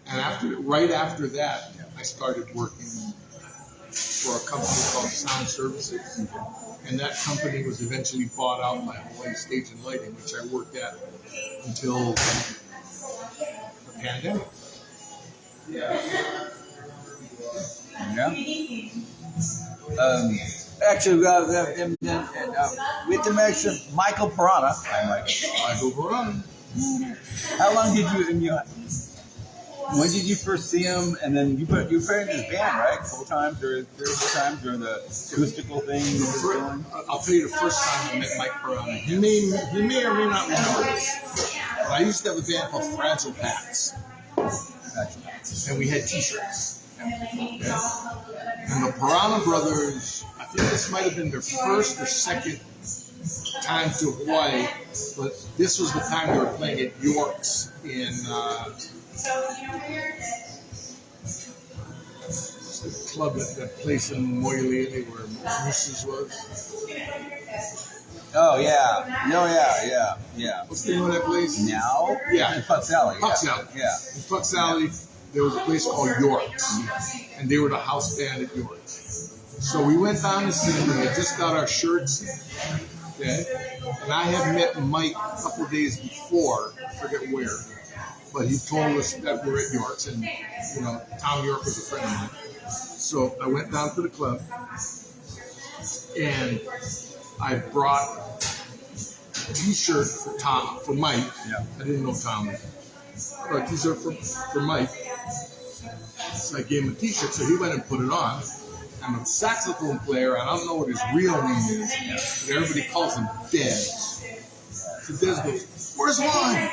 B: And right after that, I started working for a company called Sound Services. And that company was eventually bought out by Hawaii Stage and Lighting, which I worked at until the pandemic.
A: Yeah. Actually, we have to mention Michael Piranha. Hi,
B: Michael Piranha.
A: How long did when did you first see him? And then you put in his band, right? Full time, during the acoustical thing he was doing?
B: I'll tell you the first time I met Mike Piranha. He may or may not remember this. But I used to have a band called Fragile Pats. And we had t-shirts. And the Piranha Brothers, I think this might have been their first or second time to Hawaii, but this was the time they were playing at York's in the club, that place in Moilele where Moose's was.
A: Oh yeah.
B: What's the name of that place?
A: Now?
B: Yeah.
A: In Puck's Alley.
B: Puck's Alley.
A: Yeah.
B: In Puck's Alley, there was a place called York's, and they were the house band at York's. So we went down to see them. We had just got our shirts Okay, and I had met Mike a couple of days before, I forget where, but he told us that we're at York's, and Tom York was a friend of mine. So I went down to the club, and I brought a T-shirt for Mike.
A: Yeah.
B: I didn't know Tom. I brought a T-shirt for Mike. So I gave him a T-shirt, so he went and put it on. I'm a saxophone player, and I don't know what his real name is, but everybody calls him Dez. So Dez goes, "Where's one?" I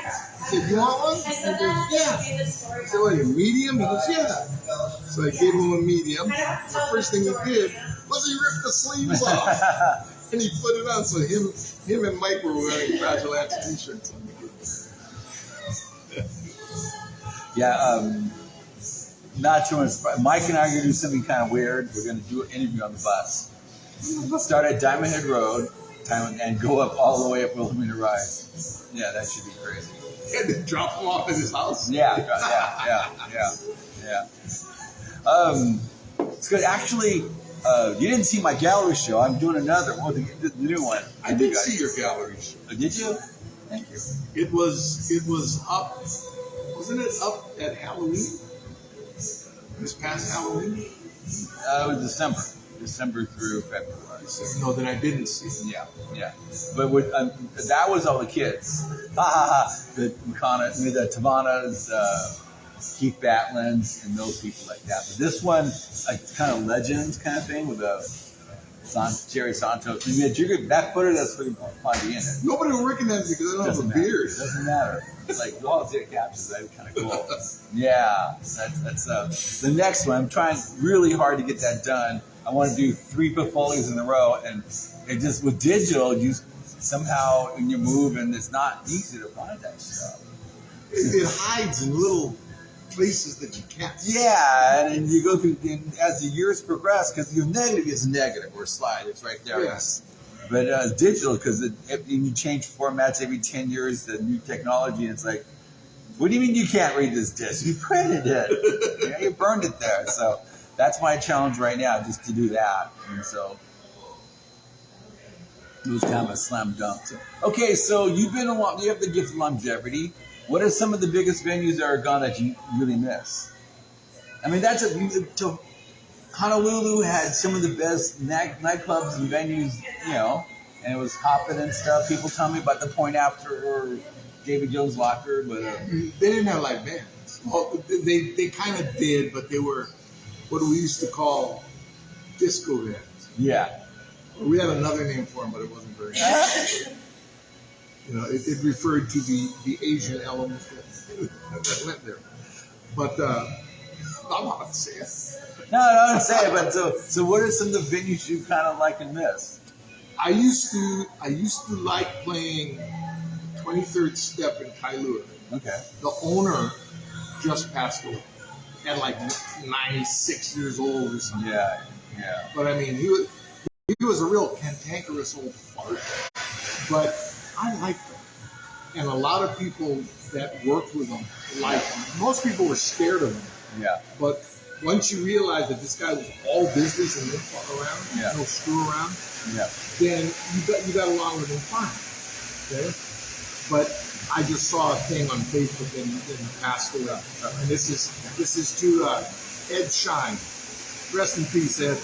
B: said, "You want one?" He goes, "Yeah." I said, "What, a medium?" He goes, "Yeah." So I gave him a medium. The first thing he did was he ripped the sleeves off, and he put it on. So him and Mike were wearing Fragile Ants T-shirts.
A: Yeah, not too much. Mike and I are going to do something kind of weird. We're going to do an interview on the bus. Start at Diamond Head Road and go up all the way up Wilhelmina Rise. Yeah, that should be crazy.
B: And then drop him off at his house?
A: Yeah. It's good. Actually, you didn't see my gallery show. I'm doing another one, the new one.
B: I did see your gallery show.
A: Oh, did you? Thank you.
B: It was up, wasn't it up at Halloween? This past Halloween?
A: It was December through February.
B: No, that I didn't see.
A: Yeah. But that was all the kids. The Tavanas, Keith Batlands, and those people like that. But this one, like kind of legends kind of thing with Jerry Santos. That footer, that's pretty fun to be in it.
B: Nobody will recognize me because I don't have a beard.
A: Doesn't matter. It's like, all take captions. That'd be kind of cool. Yeah, that's the next one. I'm trying really hard to get that done. I want to do 3 portfolios in a row, and it just with digital, you somehow when you move, and it's not easy to find that stuff.
B: It hides in little places that you can't see.
A: Yeah, and you go through as the years progress, because your negative is negative or slide. It's right there.
B: Yes.
A: But digital, because you change formats every 10 years, the new technology, and it's like, what do you mean you can't read this disc? You printed it. You burned it there. So that's my challenge right now, just to do that. And so it was kind of a slam dunk. Okay, so you've been you have the gift of longevity. What are some of the biggest venues that are gone that you really miss? I mean, Honolulu had some of the best nightclubs and venues, and it was hopping and stuff. People tell me about the Point After or David Jones Locker, but
B: they didn't have live bands. Well, they kind of did, but they were what we used to call disco bands.
A: Yeah.
B: We had another name for them, but it wasn't very good. It referred to the Asian element that went there. But I'm not going to say it.
A: No, I don't say it. But so what are some of the venues you kind of like and miss?
B: I used to like playing 23rd Step in Kailua.
A: Okay.
B: The owner just passed away at like 96 years old or something.
A: Yeah.
B: But I mean, he was a real cantankerous old fart. But I liked him. And a lot of people that worked with him liked him. Most people were scared of him.
A: Yeah.
B: But once you realize that this guy was all business and no fuck around, no screw around, then you got along with him fine. Okay? But I just saw a thing on Facebook and he passed away. And this is to Ed Shine. Rest in peace, Ed.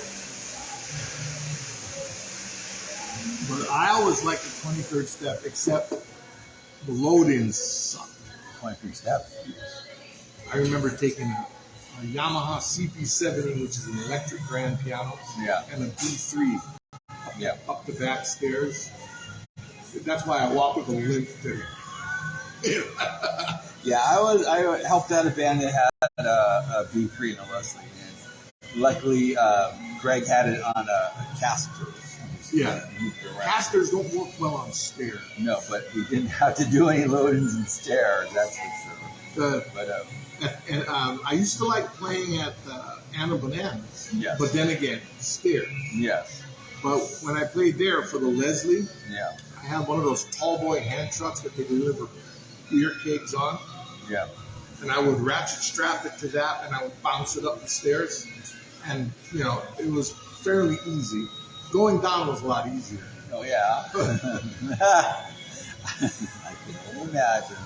B: But I always liked the 23rd Step, except the load-ins sucked.
A: 23rd Step.
B: I remember taking a Yamaha CP70, which is an electric grand piano, and a B3 up the back stairs. That's why I walk with a limp there.
A: Yeah, I helped out a band that had a B3 and a Leslie, and luckily Greg had it on a caster.
B: Yeah, casters don't work well on stairs.
A: No, but we didn't have to do any loadings and stairs. That's for sure.
B: And I used to like playing at Anna Bananas.
A: Yes.
B: But then again, stairs.
A: Yes.
B: But when I played there for the Leslie, I had one of those tall boy hand trucks that they deliver beer kegs on.
A: Yeah.
B: And I would ratchet strap it to that, and I would bounce it up the stairs. And, it was fairly easy. Going down was a lot easier.
A: Oh yeah. I can only imagine.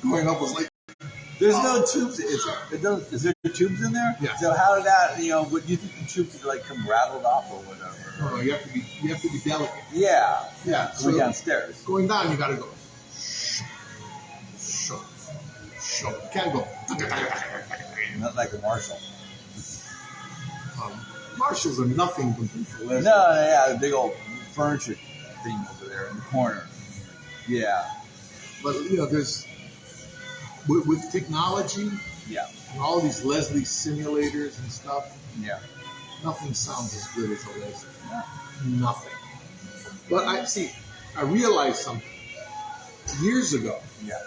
B: Going up was like,
A: There's no tubes. Is there tubes in there?
B: Yeah.
A: So how did that? What do you think the tubes would like come rattled off or whatever?
B: no, you have to be delicate.
A: Yeah.
B: Yeah.
A: Going
B: So
A: downstairs.
B: going down, you gotta go. Shh. You can't go.
A: Not like a Marshall.
B: Marshalls are nothing compared to
A: No,
B: Leslie.
A: yeah, the big old furniture thing over there in the corner. Yeah.
B: But there's with technology
A: Yeah.
B: and all these Leslie simulators and stuff,
A: Yeah.
B: nothing sounds as good as a Leslie.
A: Yeah.
B: Nothing. But I realized something years ago.
A: Yeah.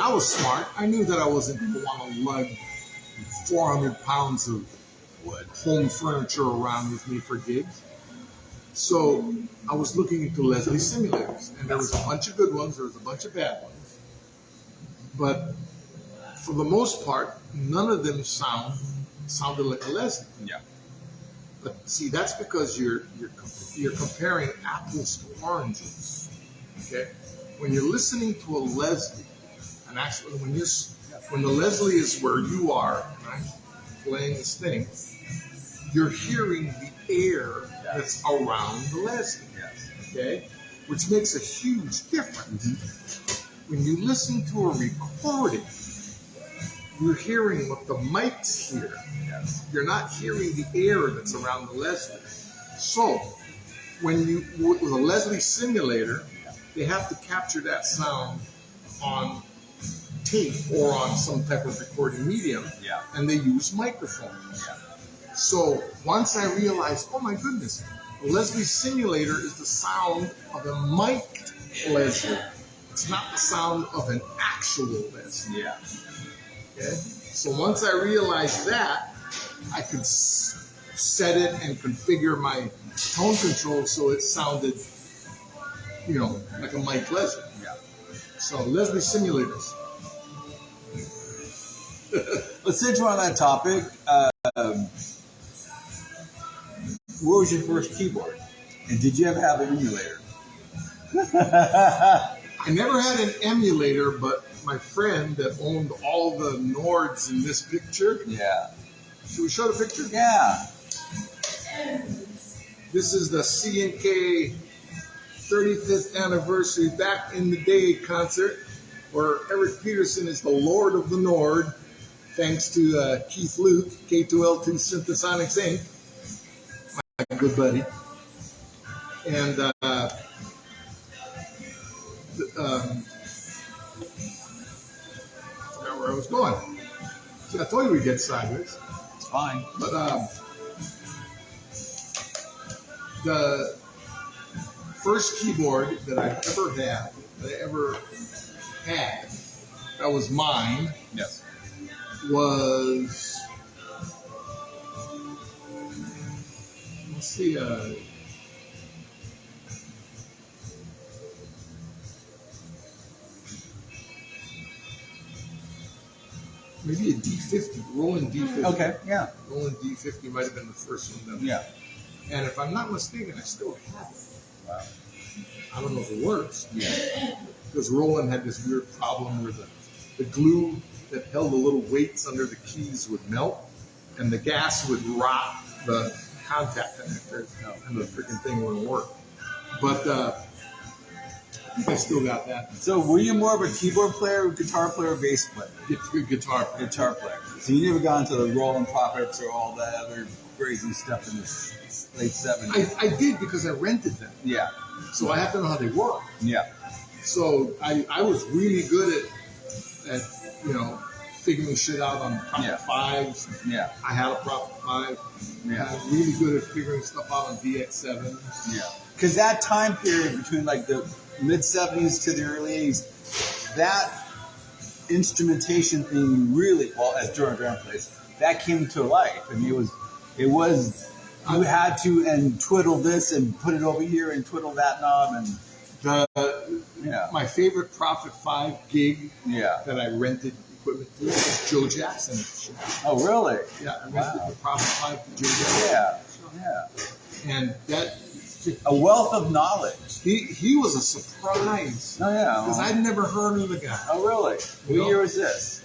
B: I was smart. I knew that I wasn't going to want to lug 400 pounds of
A: Wood.
B: home furniture around with me for gigs. So I was looking into Leslie simulators, and there was a bunch of good ones, there was a bunch of bad ones. But for the most part, none of them sounded like a Leslie.
A: Yeah.
B: But see, that's because you're comparing apples to oranges. Okay, when you're listening to a Leslie, and actually when the Leslie is where you are, right, playing this thing, you're hearing the air that's around the Leslie.
A: Yes.
B: Okay, which makes a huge difference.
A: Mm-hmm.
B: When you listen to a recording, you're hearing what the mics hear.
A: Yes.
B: You're not hearing the air that's around the Leslie. So, with a Leslie simulator, they have to capture that sound on tape or on some type of recording medium,
A: Yeah.
B: and they use microphones.
A: Yeah.
B: So once I realized, oh my goodness, a Leslie simulator is the sound of a mic'd Leslie. It's not the sound of an actual Leslie.
A: Yeah.
B: Okay? So once I realized that, I could set it and configure my tone control so it sounded, like a mic Leslie.
A: Yeah.
B: So Leslie simulators.
A: Well, since we're on that topic, what was your first keyboard? And did you ever have an emulator?
B: I never had an emulator, but my friend that owned all the Nords in this picture.
A: Yeah.
B: Should we show the picture?
A: Yeah.
B: This is the C&K 35th anniversary back in the day concert where Eric Petersen is the Lord of the Nord, thanks to Keith Luke, K2L2 Synthesonics Inc., my good buddy. And I forgot where I was going. See, I told you we'd get sideways.
A: It's fine.
B: But the first keyboard that I ever had, that was mine,
A: Yes.
B: was, let's see, maybe a D50, Roland D50.
A: Okay. Yeah.
B: Roland D50 might have been the first one done.
A: Yeah.
B: And if I'm not mistaken, I still have it.
A: Wow.
B: I don't know if it works.
A: Yeah.
B: Because Roland had this weird problem where the glue that held the little weights under the keys would melt, and the gas would rot the contact connectors, and the freaking thing wouldn't work. But I think I still got that.
A: So were you more of a keyboard player, guitar player, or bass player?
B: Guitar.
A: Guitar player. So you never got into the Roland Prophets or all that other crazy stuff in the late 70s?
B: I did because I rented them,
A: Yeah.
B: so I have to know how they work.
A: Yeah.
B: So I was really good at figuring shit out on Prophet 5s.
A: Yeah.
B: I had a Prophet 5.
A: Yeah.
B: I was really good at figuring stuff out on DX7.
A: Yeah. Because that time period between like the mid 70s to the early 80s, that instrumentation thing really, well, as Jordan Brown plays, that came to life. I mean, it was you had to and twiddle this and put it over here and twiddle that knob and
B: My favorite Prophet 5 gig
A: yeah.
B: that I rented equipment too. It's Joe Jackson.
A: Oh, really?
B: Yeah, I rented
A: Wow.
B: the Prophet 5 to Joe Jackson.
A: Yeah.
B: And that,
A: A wealth of knowledge.
B: he was a surprise.
A: Oh, yeah.
B: Because I'd never heard of the guy.
A: Oh, really?
B: You know?
A: What year was this?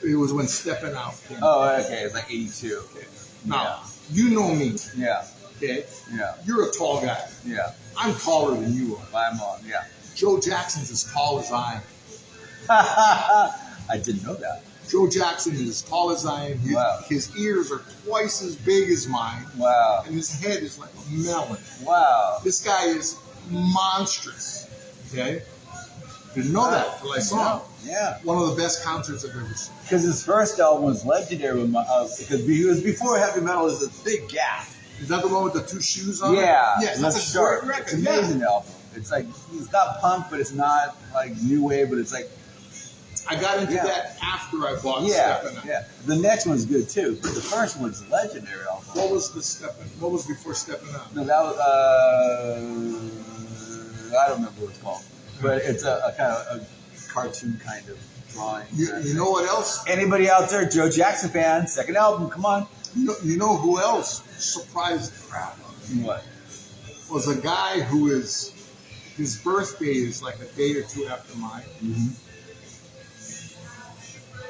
B: It was when Steppin' Out came out.
A: Oh, okay. It's like 82.
B: Okay. Now, you know me,
A: Yeah.
B: okay?
A: Yeah.
B: You're a tall guy.
A: Yeah.
B: I'm taller than you are.
A: I'm on. Yeah.
B: Joe Jackson's as tall as I am.
A: I didn't know that.
B: Joe Jackson is as tall as I am.
A: Wow.
B: His ears are twice as big as mine.
A: Wow.
B: And his head is like a melon.
A: Wow.
B: This guy is monstrous. Okay? Didn't know that until I saw him.
A: Yeah.
B: One of the best concerts I've ever seen.
A: Because his first album was legendary. Because he was before heavy metal. There's a big gap.
B: Is that the one with the two shoes on it?
A: Yeah.
B: Yes,
A: That's
B: that's a
A: sharp.
B: great record.
A: It's an amazing album. It's like it's not punk, but it's not like new wave, but it's like
B: I got into that after I bought
A: yeah,
B: Steppin' Out.
A: yeah. The next one's good too, but the first one's legendary album.
B: What was What was before Steppin' Out?
A: No, that was I don't remember what it's called, but it's a kind of a cartoon kind of drawing.
B: You know what else?
A: Anybody out there, Joe Jackson fan? Second album, come on.
B: You know who else surprised the crowd?
A: What?
B: Was a guy who is his birthday is like a day or two after mine.
A: Mm-hmm.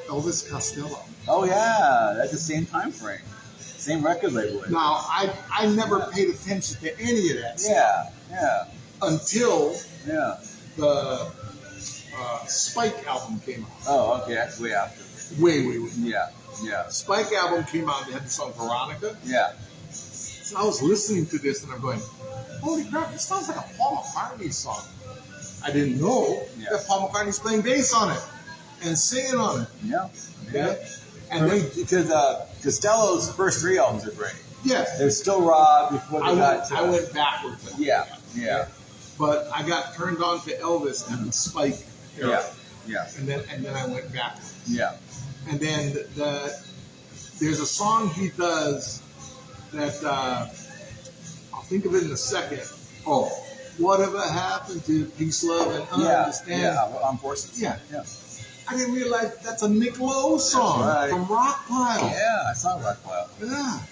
B: Elvis Costello.
A: Oh yeah, that's the same time frame, same record label.
B: Now I never paid attention to any of that stuff
A: Yeah,
B: until
A: yeah.
B: the Spike album came out.
A: Oh, okay, that's way after.
B: Way.
A: Yeah, yeah,
B: Spike album came out. They had the song Veronica.
A: yeah.
B: So I was listening to this and I'm going, holy crap, this sounds like a Paul McCartney song. I didn't know that Paul McCartney's playing bass on it and singing on it.
A: Yeah.
B: Okay?
A: And because Costello's first three albums are great.
B: Yes.
A: They're still raw before they got to...
B: I went backwards.
A: Yeah.
B: But I got turned on to Elvis and the Spike era.
A: Yeah.
B: And then I went backwards.
A: Yeah.
B: And then there's a song he does that I'll think of it in a second. Oh, whatever happened to peace, love, and understanding?
A: Yeah, Armed Forces.
B: Yeah. I didn't realize that's a Nick Lowe song from Rockpile.
A: Yeah, I saw Rockpile.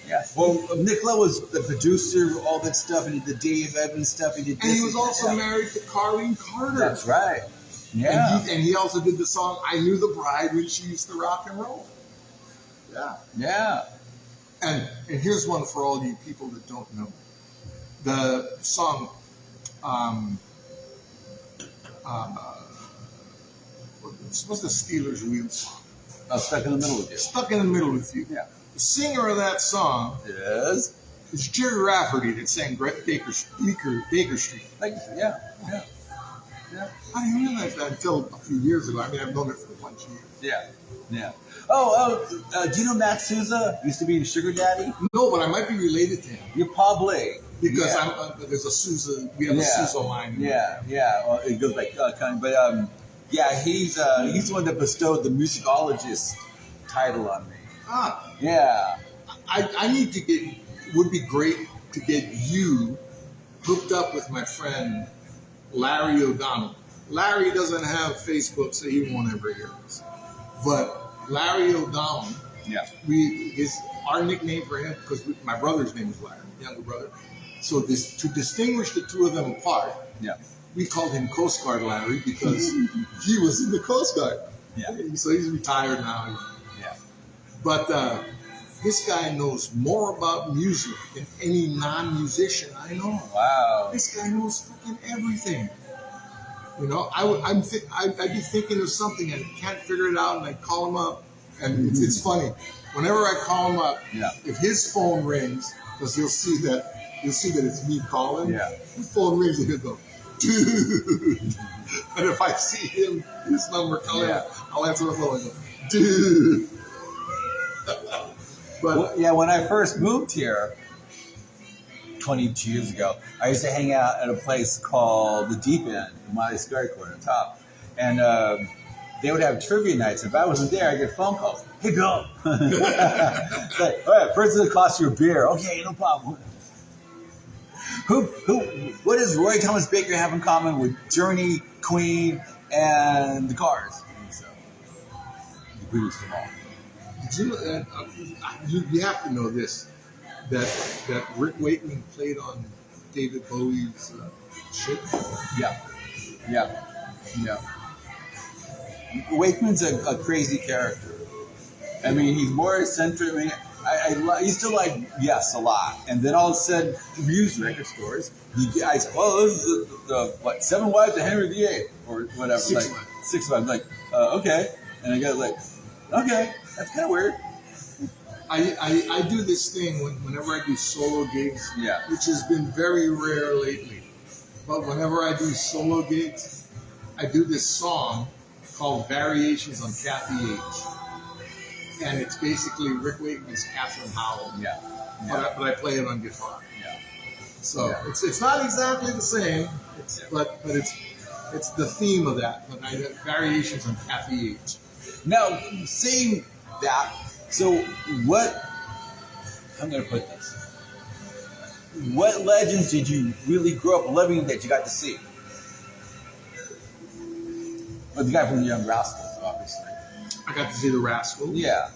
B: Yeah.
A: Well, Nick Lowe was the producer, all that stuff, and he did Dave Evans stuff. He did
B: And he was also married to Carlene Carter.
A: That's right. Yeah.
B: And he also did the song I Knew the Bride when she used to rock and roll.
A: Yeah.
B: And here's one for all you people that don't know. The song, what's the Steelers' real song?
A: Stuck in the Middle with You.
B: Stuck in the Middle with You.
A: Yeah.
B: The singer of that song
A: is
B: Jerry Rafferty that sang Baker Street.
A: Yeah.
B: I didn't realize that until a few years ago. I mean, I've known it for a bunch of years.
A: Yeah. Oh, do you know Matt Souza? Used to be Sugar Daddy?
B: No, but I might be related to him.
A: You're probably.
B: Because there's a Souza, we have a Souza line.
A: Yeah. Well, it goes like kind of, but he's the one that bestowed the musicologist title on me. Yeah.
B: I need to would be great to get you hooked up with my friend Larry O'Donnell. Larry doesn't have Facebook, so he won't ever hear this. But Larry O'Donnell, our nickname for him, because my brother's name is Larry, younger brother. So to distinguish the two of them apart, we called him Coast Guard Larry because he was in the Coast Guard.
A: Yeah.
B: So he's retired now.
A: Yeah.
B: But this guy knows more about music than any non-musician I know.
A: Wow.
B: This guy knows fucking everything. You know, I'd be thinking of something and can't figure it out, and I call him up, and it's funny. Whenever I call him up, if his phone rings, because you'll see that it's me calling. His phone rings and he'll go, dude. And if I see his number calling, I'll answer the phone and go, dude. But
A: when I first moved here 22 years ago, I used to hang out at a place called the Deep End, Miley Square Court on top. And they would have trivia nights. If I wasn't there, I'd get phone calls. Hey, Bill. It's like, all right, first it'll cost you a beer. Okay, no problem. What does Roy Thomas Baker have in common with Journey, Queen, and the Cars? produced them all.
B: Did you have to know this, that Rick Wakeman played on David Bowie's shit?
A: Yeah. Wakeman's a crazy character. I mean, he's more eccentric. I mean, I used to like Yes a lot, and then all of a sudden, used record stores. I said, "Oh, this is the 7 Wives of Henry VIII or whatever."
B: Six
A: like 6 Wives. Like, okay, and I got like, okay, that's kind of weird.
B: I do this thing whenever I do solo gigs,
A: Yeah.
B: which has been very rare lately. But whenever I do solo gigs, I do this song called Variations on Kathy H. And it's basically Rick Wakeman's Catherine Howell.
A: Yeah.
B: But I play it on guitar.
A: Yeah.
B: So
A: Yeah.
B: it's not exactly the same, but it's the theme of that. But I got Variations on Kathy H.
A: Now, saying that, so what? I'm going to put this. What legends did you really grow up loving that you got to see? Well, the guy from the Young Rascals, obviously.
B: I got to see the Rascals.
A: Yeah.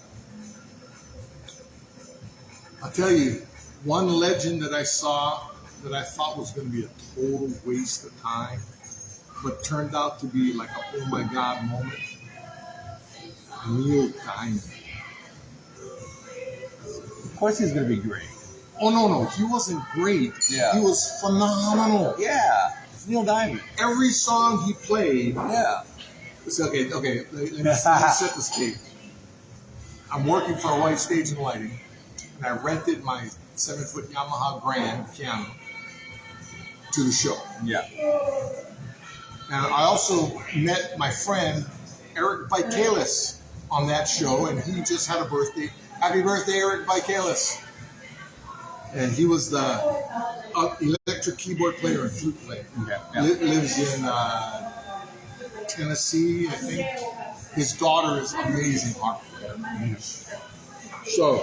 B: I'll tell you, one legend that I saw that I thought was going to be a total waste of time, but turned out to be like a oh my god moment. Neil Diamond.
A: Of course he's going to be great.
B: Oh no, he wasn't great.
A: Yeah.
B: He was phenomenal.
A: Yeah. It's Neil Diamond.
B: Every song he played.
A: Yeah.
B: It's okay. Let me set the stage. I'm working for a White Stage and Lighting, and I rented my 7-foot Yamaha Grand piano to the show.
A: Yeah.
B: And I also met my friend Eric Bikalis on that show, and he just had a birthday. Happy birthday, Eric Bikalis! And he was the electric keyboard player and flute player.
A: Okay. Yeah.
B: Lives in Tennessee, I think. His daughter is amazing harp player. So,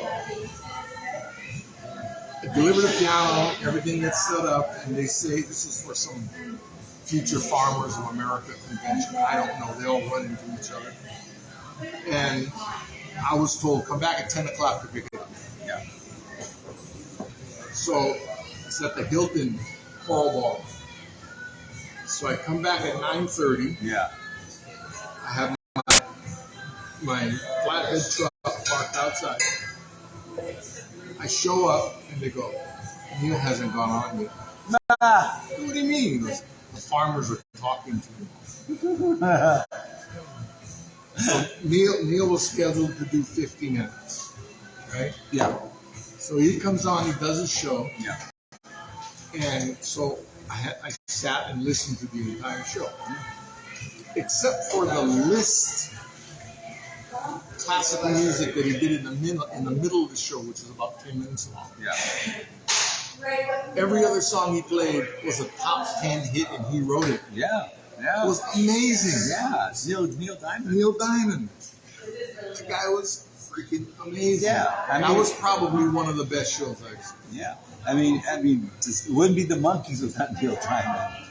B: I deliver the piano, everything gets set up, and they say this is for some future Farmers of America convention. I don't know. They all run into each other. And I was told, come back at 10 o'clock to pick it up.
A: Yeah.
B: So it's at the Hilton Hall Ball. So I come back at 9:30.
A: Yeah.
B: I have my flatbed truck parked outside. I show up and they go, Neil hasn't gone on yet.
A: Ah.
B: What do you mean? He goes, the farmers are talking to you. So Neil was scheduled to do 50 minutes, right?
A: Yeah.
B: So he comes on, he does his show,
A: Yeah.
B: and so I sat and listened to the entire show, except for the list classical music that he did in the middle of the show, which is about 10 minutes long.
A: Yeah.
B: Every other song he played was a top 10 hit, and he wrote it.
A: Yeah. Yeah.
B: It was amazing.
A: Yeah. It's Neil Diamond.
B: Neil Diamond. The guy was freaking amazing.
A: Yeah,
B: and that was probably one of the best shows I've seen.
A: Yeah. I mean, just, it wouldn't be the Monkees without Neil Diamond.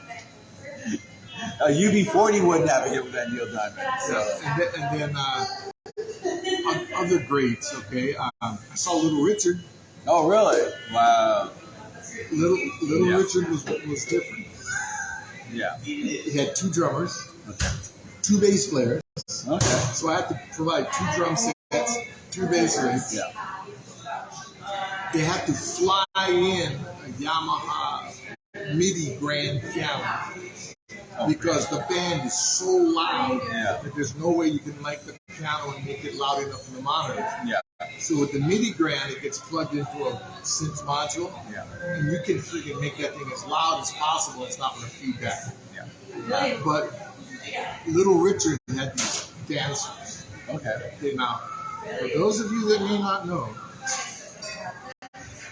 A: UB40 wouldn't have a hit without Neil Diamond. So.
B: And then other greats, okay? I saw Little Richard.
A: Oh, really? Wow.
B: Little
A: Yeah.
B: Richard was different.
A: Yeah.
B: He had 2 drummers,
A: Okay.
B: 2 bass players.
A: Okay.
B: So I had to provide 2 drum sets, 2 bass rigs.
A: Yeah.
B: They had to fly in a Yamaha MIDI grand piano because the band is so loud
A: Yeah.
B: that there's no way you can mic the piano and make it loud enough in the monitors.
A: Yeah.
B: So with the MIDI grand, it gets plugged into a synth module,
A: Yeah.
B: and you can freaking make that thing as loud as possible. It's not going to feedback.
A: Yeah.
B: But Little Richard had these dancers.
A: Okay.
B: Okay, now, for those of you that may not know,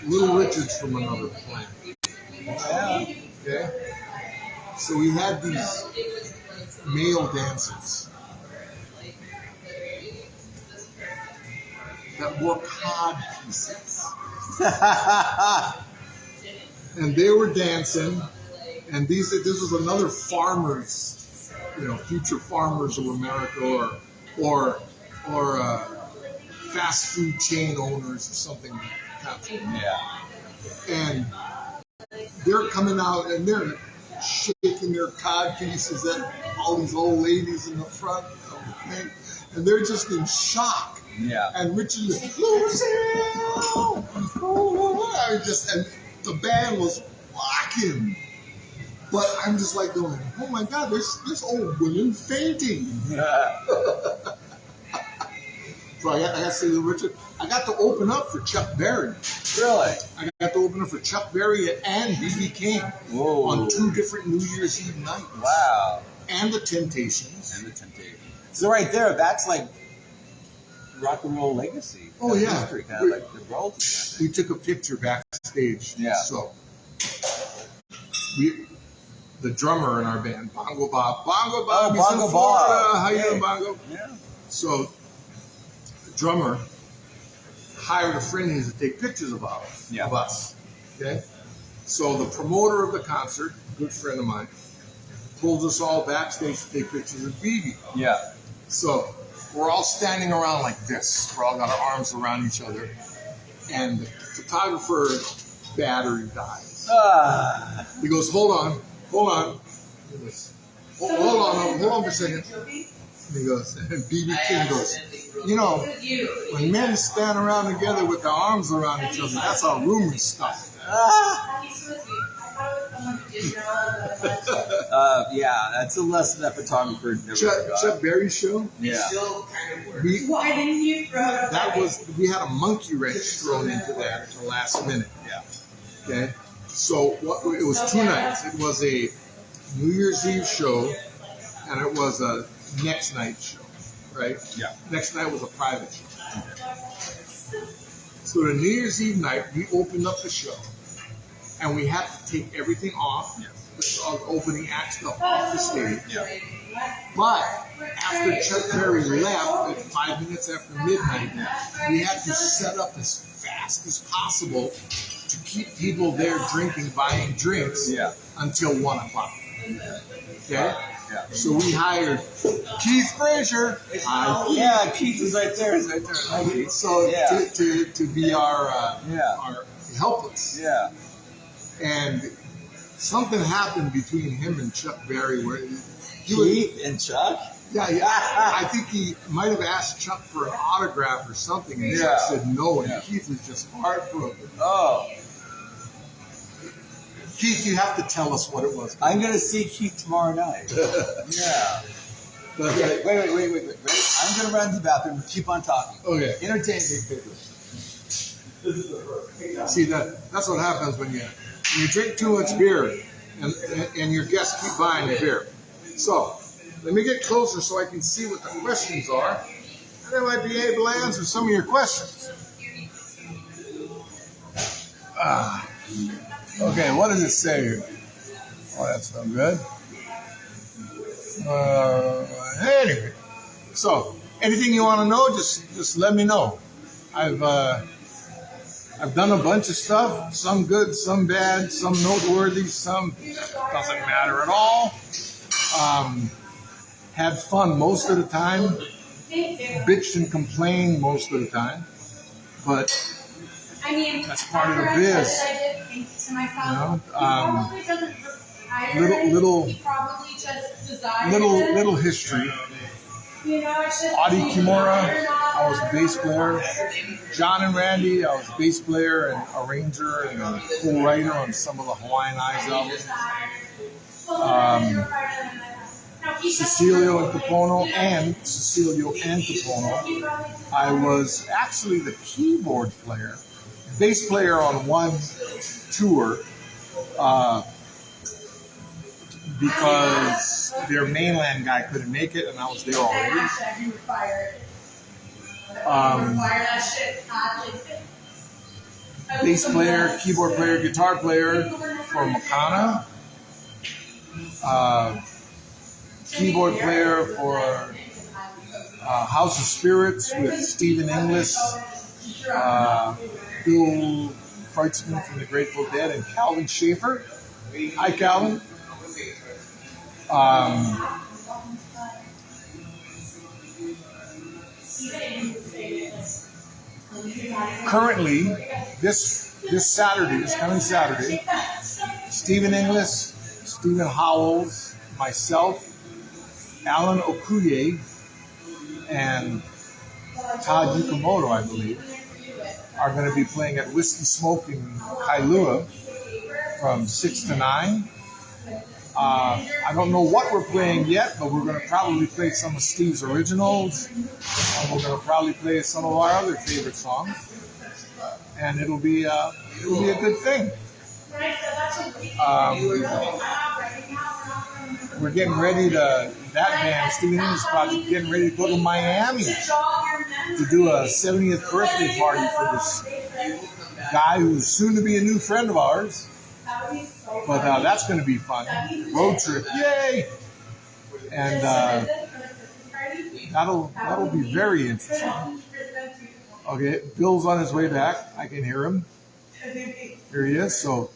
B: Little Richard's from another planet.
A: Yeah.
B: Okay? So we had these male dancers that worked hard pieces. And they were dancing, and this was another farmers, future Farmers of America or or fast food chain owners or something.
A: Yeah.
B: And they're coming out and they're shaking their cod pieces at all these old ladies in the front of the thing, and they're just in shock.
A: Yeah.
B: And Richard was, Lucille! And the band was rocking. But I'm just like going, oh my God, there's old women fainting. So I got to say to Richard, I got to open up for Chuck Berry.
A: Really?
B: I got to open up for Chuck Berry and B.B. King.
A: Whoa.
B: On 2 different New Year's Eve nights.
A: Wow.
B: And the Temptations.
A: So right there, that's like rock and roll legacy.
B: Oh, yeah.
A: History, kind of like the royalty.
B: We took a picture backstage.
A: Yeah.
B: So the drummer in our band, Bongo Bob. Bongo Bob, he's
A: Bongo
B: in Florida.
A: Bob.
B: How you doing, Bongo?
A: Yeah.
B: So the drummer hired a friend of his to take pictures of us. Okay? So the promoter of the concert, a good friend of mine, pulled us all backstage to take pictures of BB.
A: Yeah.
B: So we're all standing around like this. We're all got our arms around each other. And the photographer's battery dies. He goes, hold on. He goes, hold on for a second. And he goes, and BB King goes, you know, when men stand around together with their arms around each other, that's how rumors start.
A: Yeah, that's a lesson that photographer never got.
B: Chuck Berry's show?
A: Yeah.
C: Why didn't you throw it away?
B: We had a monkey wrench thrown into that at the last minute.
A: Yeah.
B: Okay? So it was 2 nights. It was a New Year's Eve show, and it was a next night show, right?
A: Yeah.
B: Next night was a private show. So the New Year's Eve night, we opened up the show, and we had to take everything off, the opening act stuff off the stage.
A: Yeah.
B: But after Chuck Berry left at 5 minutes after midnight, we had to set up as fast as possible to keep people there drinking, buying drinks until 1 o'clock. Okay? Yeah. So we hired Keith Frazier.
A: Yeah, Keith is right there. He's right there.
B: So to be our help us.
A: Yeah.
B: And something happened between him and Chuck Berry where
A: Keith and Chuck?
B: Yeah. I think he might have asked Chuck for an autograph or something, and Chuck said no, and Keith was just heartbroken.
A: Oh.
B: Keith, you have to tell us what it was.
A: I'm going to see Keith tomorrow night. Yeah. Okay, wait. I'm going to run to the bathroom. Keep on talking.
B: Okay.
A: Entertain big picture.
B: See, that's what happens when you drink too much beer and your guests keep buying the beer. So, let me get closer so I can see what the questions are. And I might be able to answer some of your questions. Okay, what does it say here? Oh, that's not good. Anyway, so anything you want to know, just let me know. I've done a bunch of stuff, some good, some bad, some noteworthy, some doesn't matter at all. Had fun most of the time, bitched and complained most of the time, but that's part of the biz. Little history. Audie Kimura, I was bass player. John and Randy, I was bass player and arranger and a co-writer on some of the Hawaiian Eyes albums. Cecilio and Capono, I was actually the keyboard player, bass player on one tour, because their mainland guy couldn't make it, and I was there already. Bass player, keyboard player, guitar player for Makana. Keyboard player for House of Spirits with Stephen Inglis, Bill Kreutzmann from the Grateful Dead, and Calvin Schaefer. Hi, Calvin. Currently, this Saturday, this coming Saturday, Stephen Inglis, Stephen Howells, myself, Alan Okuye, and Todd Yukamoto, I believe, are going to be playing at Whiskey Smoke in Kailua from 6 to 9. I don't know what we're playing yet, but we're going to probably play some of Steve's originals, and we're going to probably play some of our other favorite songs, and it'll be a good thing. We're getting ready to, that band, Stephen Inglis Project, getting ready to go to Miami to do a 70th birthday party for this guy who's soon to be a new friend of ours. But that's going to be fun. Road trip, yay! And that'll be very interesting. Okay, Bill's on his way back. I can hear him. Here he is. So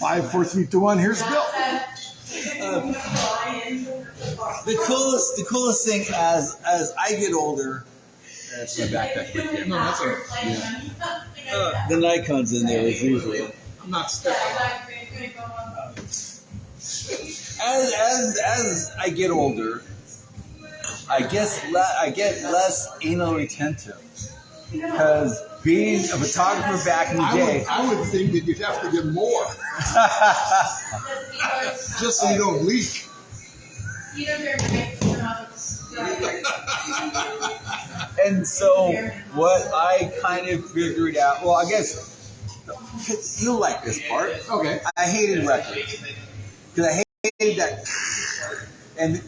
B: 5, 4, 3, 2, 1. Here's Bill.
A: The coolest thing as I get older. That's my backpack right there.
B: No, that's all right.
A: The Nikon's in there as usual.
B: I'm not stepping.
A: As I get older, I get less anal retentive because being a photographer back in the day,
B: I would think that you'd have to get more, just so you don't leak.
A: And so what I kind of figured out, well, I guess you'll like this part.
B: Okay.
A: I hated records because I hated that. And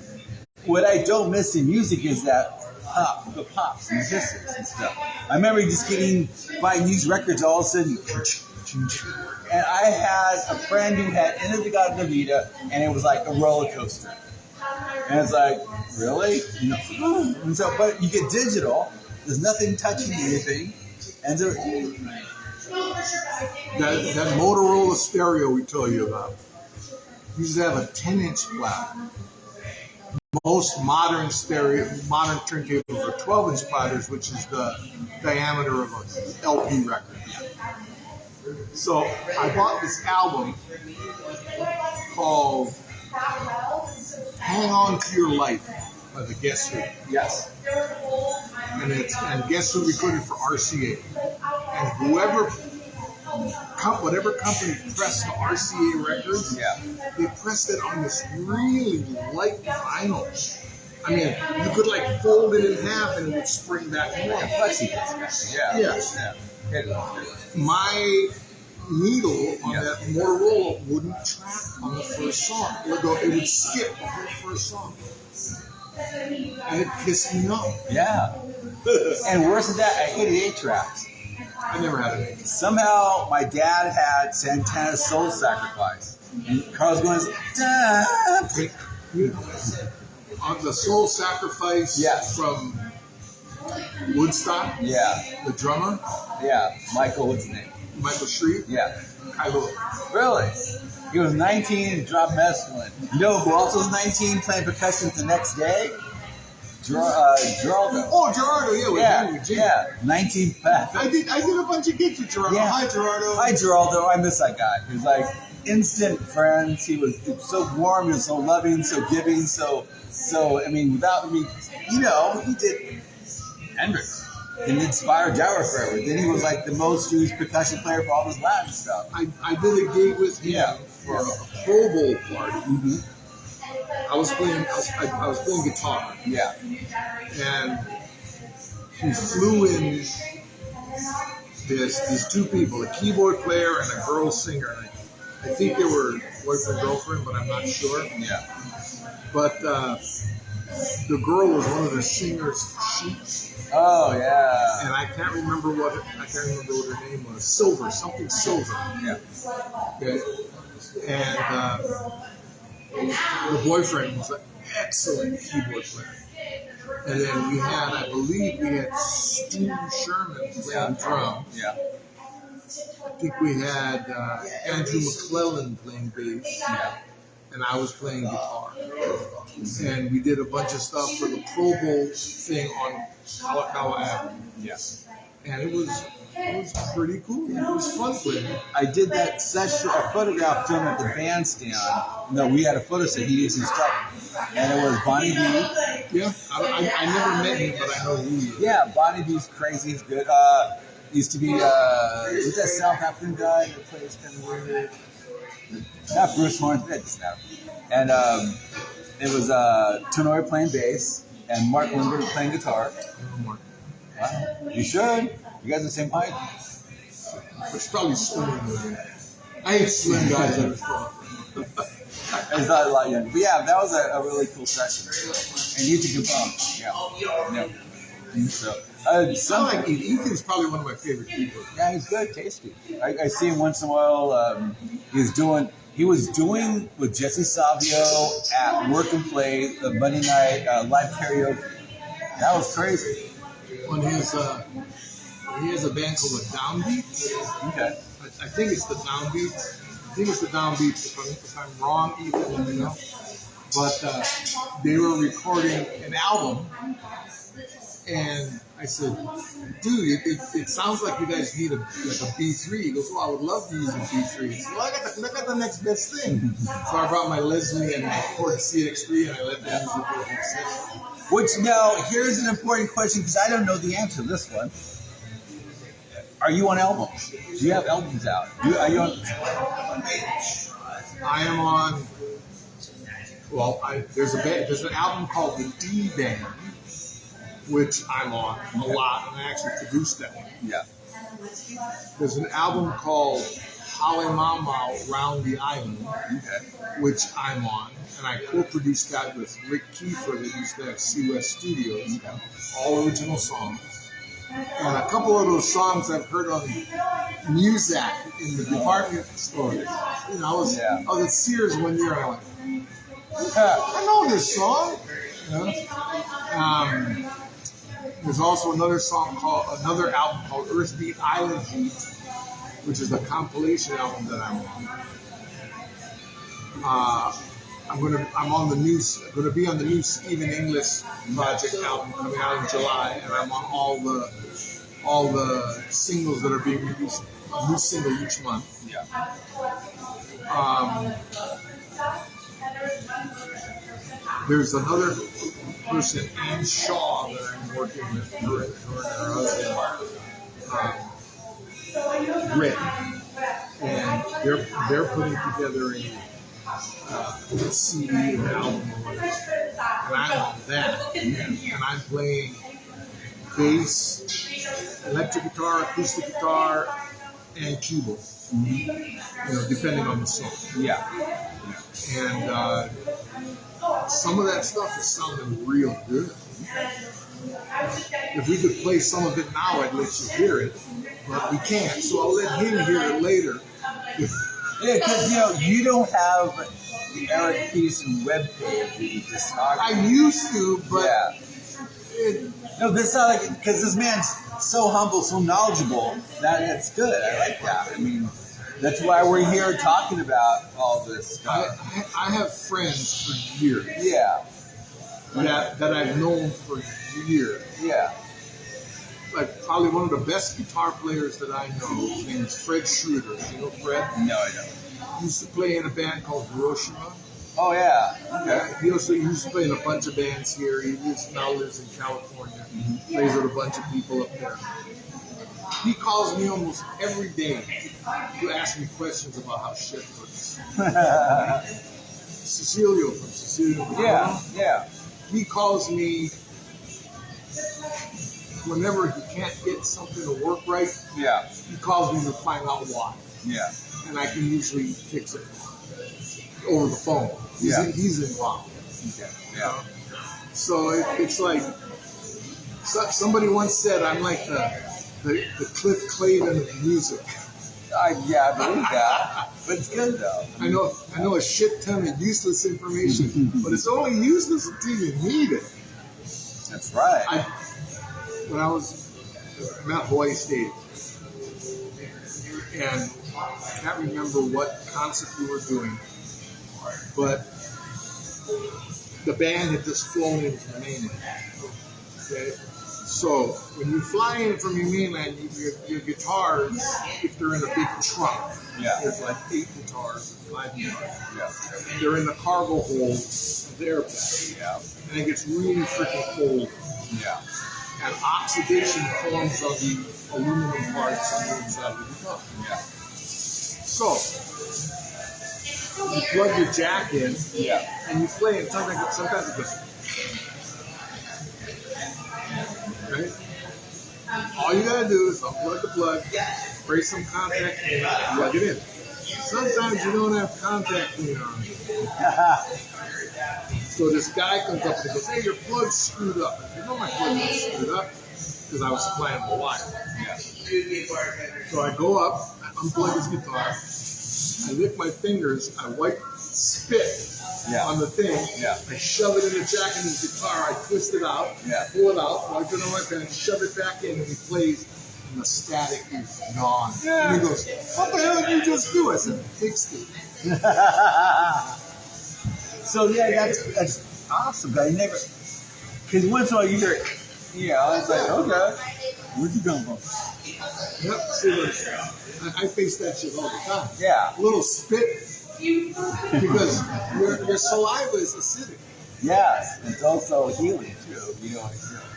A: what I don't miss in music is that the pops and the hisses and stuff. I remember just buying these records all of a sudden. And I had a friend who had Inagata Vita, and it was like a roller coaster. And it's like, really? No. And so, but you get digital. There's nothing touching anything, and so,
B: that Motorola stereo we told you about used to have a 10-inch platter. Most modern turntables are 12-inch platters, which is the diameter of an LP record. So I bought this album called "Hang On to Your Life" by the Guess Who.
A: yes.
B: And Guess Who recorded for RCA. And whatever company pressed the RCA records, they pressed it on this really light vinyl. I mean, you could like fold it in half and it would spring back and forth. My needle on that Motorola wouldn't track on the first song. It would skip the whole first song. And it pissed me off.
A: Yeah. And worse than that, I hated 8-tracks.
B: I never had it.
A: Somehow, my dad had Santana's Soul Sacrifice. And Carl's going,
B: On the Soul Sacrifice from Woodstock, the drummer,
A: Michael, what's his name?
B: Michael Shreve, Kailua.
A: Really? He was 19 and dropped mescaline. You know who else was 19 playing percussion the next day? Geraldo.
B: Oh, Gerardo, with Henry G.
A: 19 fat.
B: I did a bunch of gigs with Gerardo. Hi, Gerardo.
A: Hi, Geraldo. I miss that guy. He was like instant friends. He was so warm. He was so loving, so giving, so. I mean, without me, he did Hendrix. And inspired Dower forever. Then he was like the most used percussion player for all this Latin stuff.
B: I did a gig with him for a Pro Bowl party. Mm-hmm. I was playing guitar. Yeah. And he flew in these two people, a keyboard player and a girl singer. I think they were boyfriend girlfriend, but I'm not sure. Yeah. But the girl was one of the singer's sheets.
A: Oh yeah.
B: And I can't remember what her name was. Silver. Yeah. Okay. And the boyfriend was an excellent keyboard player. And then I believe we had Steve Sherman playing drum. Yeah. I think we had Andrew McClellan playing bass. Yeah. and I was playing guitar. And we did a bunch of stuff for the Pro Bowl thing on Kalakaua Avenue.
A: Yeah.
B: And it was pretty cool. It was fun playing.
A: I did that session, a photograph film at the bandstand. No, we had a photo set. He did some stuff. And it was Bonnie B.
B: Yeah. I never met him, but I know who he is.
A: Yeah, Bonnie B's crazy. He's good. Used to be, was that South African guy that plays kind of weird? Not Bruce Horn, that just now. And it was Tenori playing bass and Mark Lindbergh playing guitar. Wow. You should. You guys are the same height.
B: It's probably slimmer than me. I hate slim guys that are small.
A: It's not a lot younger. But yeah, that was a really cool session. And you can bump. Yeah. So,
B: I like Ethan's probably one of my favorite people.
A: Yeah, he's good, tasty. I see him once in a while. He was doing with Jesse Savio at Work and Play the Monday night live karaoke. That was crazy.
B: On his, he has a band called the Downbeats.
A: Okay.
B: I think it's the Downbeats. If I'm wrong, Ethan, let me know. But they were recording an album, and I said, dude, it sounds like you guys need a B3. He goes, well, I would love to use a B3. I said, well, I got the next best thing. So I brought my Leslie and my Ford CX3, and I let them use it for the whole session.
A: Which, now, here's an important question, because I don't know the answer to this one. Are you on albums? Do you have albums out? Are you on?
B: I am on, well, there's an album called The D Band, which I'm on a lot, and I actually produced that one.
A: Yeah.
B: There's an album called Hale Mama Round the Island, which I'm on, and I co-produced that with Rick Kiefer that used to have CWest Studios, all original songs. And a couple of those songs I've heard on Muzak in the department store. You know, I was at Sears one year, and I went, I know this song. You know? There's also another album called Earthbeat Island Heat, which is a compilation album that I'm on. I'm gonna be on the new Stephen English project album coming out in July, and I'm on all the singles that are being released, a new single each month.
A: Yeah.
B: There's another person, Ann Shaw, that I'm working with, her and her husband, Rick, and they're putting together a CD and an album, and I'm on that, and I'm playing bass, electric guitar, acoustic guitar, and keyboard, depending on the song.
A: Yeah.
B: And some of that stuff is sounding real good. If we could play some of it now, I'd let you hear it, but we can't, so I'll let him hear it later.
A: Yeah, because you don't have the Eric Petersen webpage.
B: I used to, but
A: no, this is not like, because this man's so humble, so knowledgeable that it's good. I like that. I mean, that's why we're here talking about all this stuff.
B: I have friends for years.
A: Yeah.
B: That I've known for years.
A: Yeah.
B: Like probably one of the best guitar players that I know. His name is Fred Schroeder. You know Fred?
A: No, I don't.
B: He used to play in a band called Hiroshima.
A: Oh yeah. Okay.
B: He also used to play in a bunch of bands here. He now lives in California. Plays with a bunch of people up there. He calls me almost every day to ask me questions about how shit works. Cecilio from Cecilio.
A: Yeah.
B: He calls me whenever he can't get something to work right.
A: Yeah.
B: He calls me to find out why.
A: Yeah.
B: And I can usually fix it over the phone. He's involved.
A: Okay. Yeah.
B: So it's like somebody once said, I'm like the Cliff Clavin of music.
A: I believe that. But it's good though.
B: I know a shit ton of useless information, but it's only useless until you need it.
A: That's right.
B: When I'm at Hawaii State, and I can't remember what concert we were doing, but the band had just flown in from the mainland. Okay? So when you fly in from your mainland, your guitars, if they're in a big trunk, there's like 8 guitars, 5 guitars. They're in the cargo hold of the airplane. And it gets really freaking cold. And oxidation forms of the aluminum parts on the inside of the guitar. So you plug your jack in, and you play it. Sometimes it goes. Right? All you gotta do is unplug the plug, spray some contact clean, and plug it in. Sometimes you don't have contact clean on it. So this guy comes up and goes, "Hey, your plug's screwed up." I said, "No, my plug is screwed up," because I was supplying the wire. So I go up, I unplug his guitar, I lick my fingers, I wipe spit on the thing, I shove it in the jack in his guitar, I twist it out, pull it out, wipe it on my pen, shove it back in, and he plays, and the static is gone. And he goes, "What the hell did you just do?" I said, "Fixed it."
A: So that's awesome. I never, because once in a while you hear it, it's like, okay, where'd you come from?
B: Yep, see, I face that shit all the time.
A: Yeah.
B: A little spit, because your saliva is acidic.
A: Yes, it's also healing too.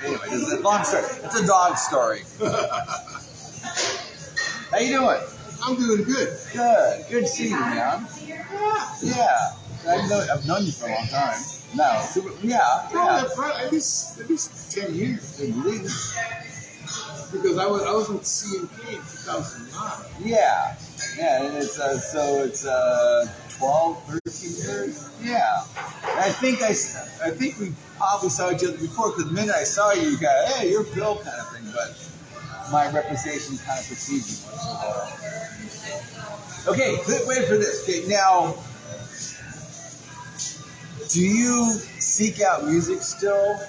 A: Anyway, this is a long story. It's a dog story. How you doing?
B: I'm doing good.
A: Good. Good to see you, man. Yeah. I've known you for a long time. No.
B: At least 10 years, at least. Because I was with CMK in 2009.
A: Yeah, and it's 12, 13 years. Yeah, and I think we probably saw each other before, because the minute I saw you, got, "Hey, you're Bill," kind of thing. But my reputation kind of precedes you once in a while. Okay, wait for this. Okay, now, do you seek out music still?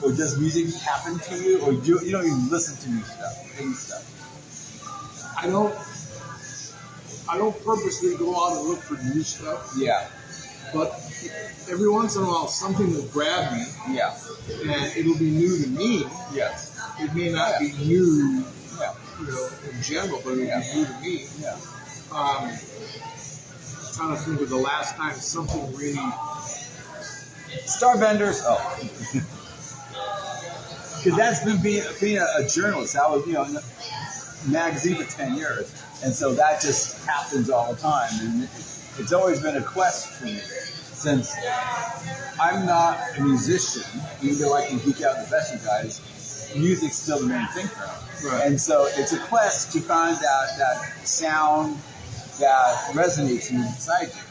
A: Or does music happen to you? Or you don't even listen to new stuff?
B: I don't purposely go out and look for new stuff.
A: Yeah.
B: But every once in a while, something will grab me.
A: Yeah.
B: And it'll be new to me.
A: Yes.
B: It may not be new, in general, but it'll be new to me.
A: Yeah.
B: Trying to think of the last time something really.
A: Starbenders. Oh. Because that's been being a journalist. I was, in the magazine for 10 years. And so that just happens all the time. And it's always been a quest for me. Since I'm not a musician, even though I can geek out the best of you guys, music's still the main thing for me.
B: Right.
A: And so it's a quest to find that sound that resonates inside you.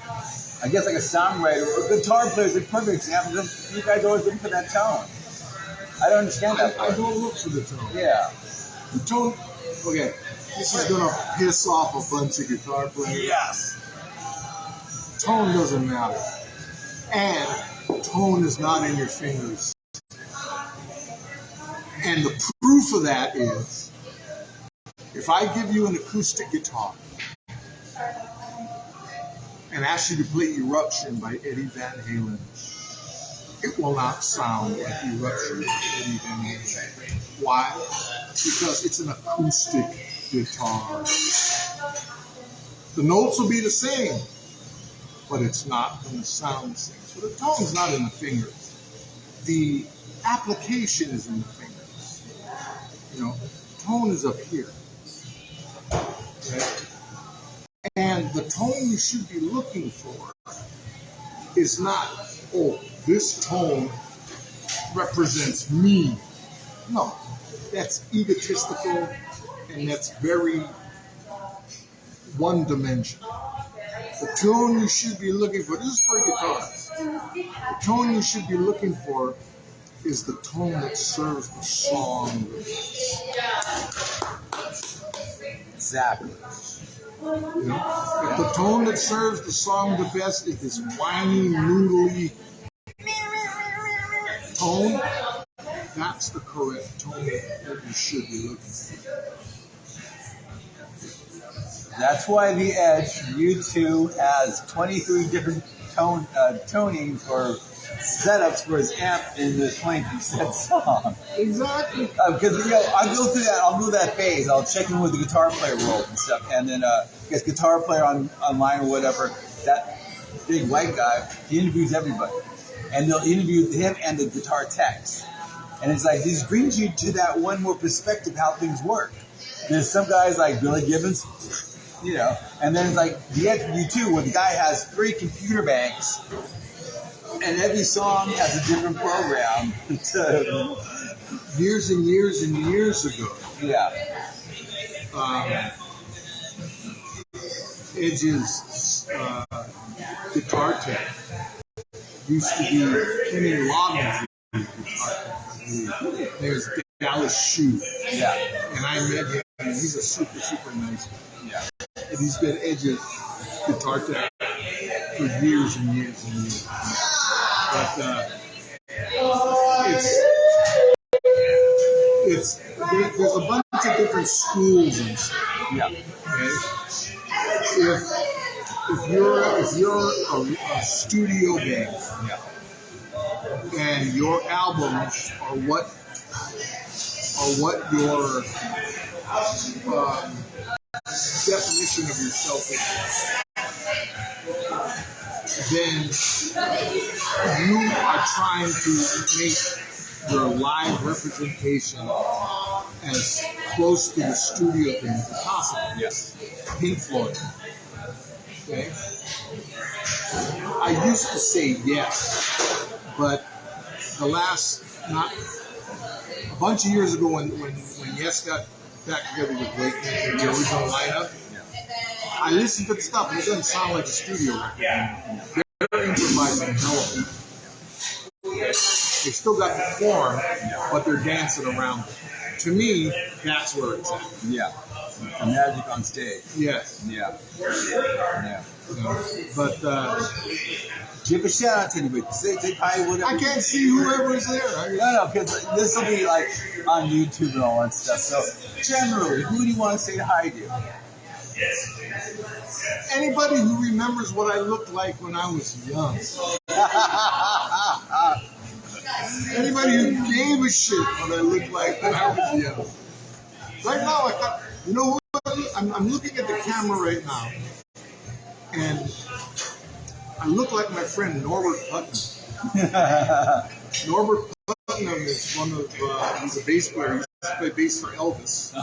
A: I guess like a songwriter or a guitar player is a perfect example. You guys always look for that tone. I don't understand that part.
B: I don't look for the tone.
A: Yeah.
B: The tone, okay, this is going to piss off a bunch of guitar players.
A: Yes.
B: Tone doesn't matter. And tone is not in your fingers. And the proof of that is, if I give you an acoustic guitar and ask you to play Eruption by Eddie Van Halen, it will not sound like Eruption by Eddie Van Halen. Why? Because it's an acoustic guitar. The notes will be the same, but it's not going to sound the same. So the tone's not in the fingers. The application is in the fingers. Tone is up here. Okay? And the tone you should be looking for is not, oh, this tone represents me. No, that's egotistical and that's very one-dimensional. The tone you should be looking for, this is for guitars. The tone you should be looking for is the tone that serves the song.
A: Exactly.
B: If the tone that serves the song the best is this whiny, noodly tone, that's the correct tone that you should be looking for.
A: That's why the Edge U2 has 23 different tonings or setups for his amp in the playing said song.
B: Exactly.
A: Because I go through that. I'll go that phase. I'll check in with the guitar player world and stuff, and then guess guitar player online or whatever. That big white guy, he interviews everybody, and they'll interview him and the guitar techs, and it's like this brings you to that one more perspective how things work. There's some guys like Billy Gibbons, and then it's like the interview too, where the guy has 3 computer banks. And every song has a different program.
B: Years and years and years ago,
A: Yeah.
B: Edge's guitar tech used to be Kenny Loggins' guitar tech. There's Dallas Shoe.
A: Yeah.
B: And I met him, and he's a super, super nice guy.
A: Yeah.
B: And he's been Edge's guitar tech for years and years and years. But there's a bunch of different schools and stuff.
A: Yeah.
B: Okay? If you're a studio band, and your albums are what your definition of yourself is, then you are trying to make your live representation as close to the studio thing as possible.
A: Yes.
B: Pink Floyd. Okay? I used to say yes, but the last, not a bunch of years ago when Yes got back together with Blake, the original lineup, I listened to the stuff and it doesn't sound like a studio record. They're improvising hell of it. They still got the form, but they're dancing around it. To me, that's where it's at.
A: Yeah. The magic on stage.
B: Yes.
A: Yeah. Yeah.
B: But
A: Give a shout out to anybody. Say hi, whatever.
B: I can't see whoever is there.
A: No, because this will be like on YouTube and all that stuff. So generally, who do you want to say hi to?
B: Anybody who remembers what I looked like when I was young. Anybody who gave a shit what I looked like when I was young. Right now, I thought, you know what? I'm looking at the camera right now, and I look like my friend Norbert Putnam. Norbert Putnam is one of, he's a bass player. He used to play bass for Elvis.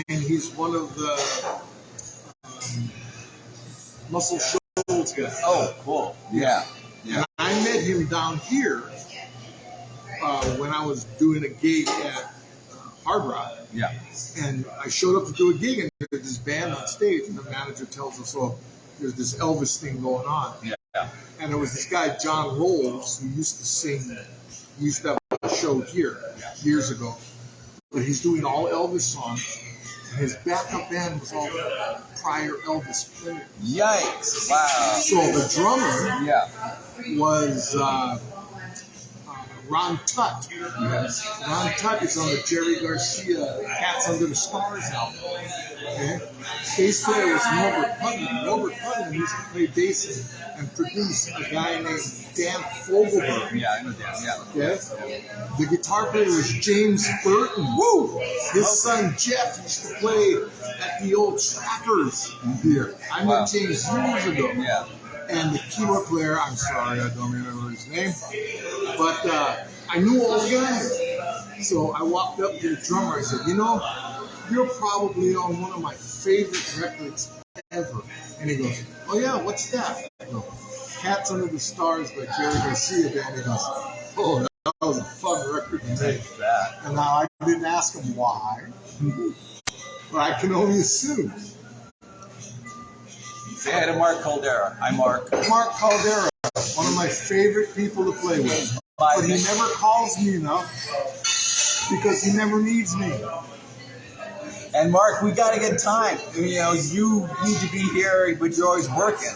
B: And he's one of the Muscle Shoals guys.
A: Oh, cool. Yeah. Yeah.
B: And I met him down here when I was doing a gig at Hard Rock.
A: Yeah.
B: And I showed up to do a gig, and there's this band on stage, and the manager tells us, "Oh, there's this Elvis thing going on."
A: Yeah.
B: And it was this guy, John Rolls, who used to sing. He used to have a show here years ago. But he's doing all Elvis songs. And his backup band was all prior Elvis players.
A: Yikes! Wow.
B: So the drummer was Ron Tutt. Ron Tutt is on the Jerry Garcia Cats Under the Stars album. Okay? Bass player was Norbert Putnam. Norbert Putnam used to play bass and produce a guy named Dan Fogelberg.
A: Yeah, I know Dan. Yeah.
B: Yes. The guitar player was James Burton. Woo! His son Jeff used to play at the old Trappers here. I met James years ago.
A: Yeah.
B: And the keyboard player, I'm sorry, I don't remember his name, but I knew all the guys. So I walked up to the drummer. I said, "You know, you're probably on one of my favorite records ever." And he goes, "Oh yeah, what's that?" I go, "Cats Under the Stars" by Jerry Garcia band. He goes, "Oh, that was a fun record to make." And now I didn't ask him why, but I can only assume.
A: Say hi to Mark Caldera. Hi, Mark.
B: Mark Caldera, one of my favorite people to play with. But he never calls me enough because he never needs me.
A: And Mark, we got to get time. You know, you need to be here, but you're always working.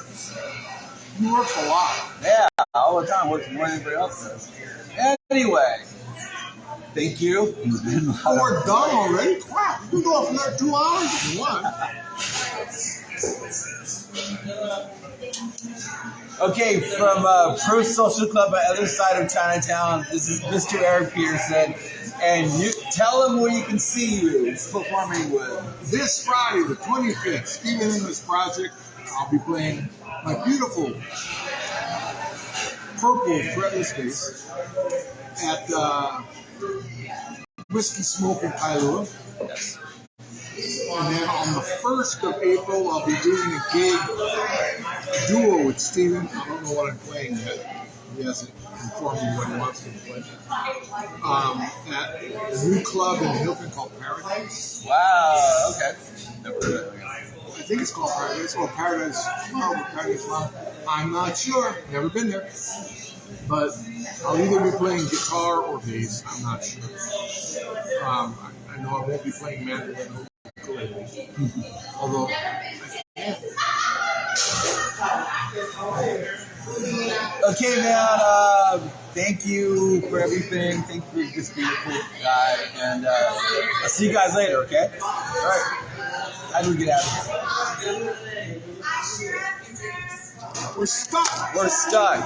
B: You work a lot.
A: Yeah, all the time. Working more than anybody else does. Anyway, thank you.
B: We're done already? Crap, we can go off another 2 hours if you want.
A: Okay, from Pro Social Club on the other side of Chinatown, this is Mr. Eric Petersen. And you tell them where you can see you performing with.
B: This Friday, the 25th, Stephen English Project, I'll be playing my beautiful purple fretless bass at Whiskey Smoke in Kailua.
A: Yes.
B: And then on the 1st of April, I'll be doing a gig, a duo with Steven. I don't know what I'm playing yet. He hasn't informed me what he wants me to play. At a new club in Hilton called Paradise.
A: Wow, okay.
B: I think it's called Paradise or Paradise. Oh, Paradise Lounge. I'm not sure. Never been there. But I'll either be playing guitar or bass. I'm not sure. I know I won't be playing mandolin or ukulele. Although I can.
A: Okay, man. Thank you for everything. Thank you for just being a cool guy. And I'll see you guys later, okay? All right. How do we get out of here?
B: We're stuck.
A: We're stuck.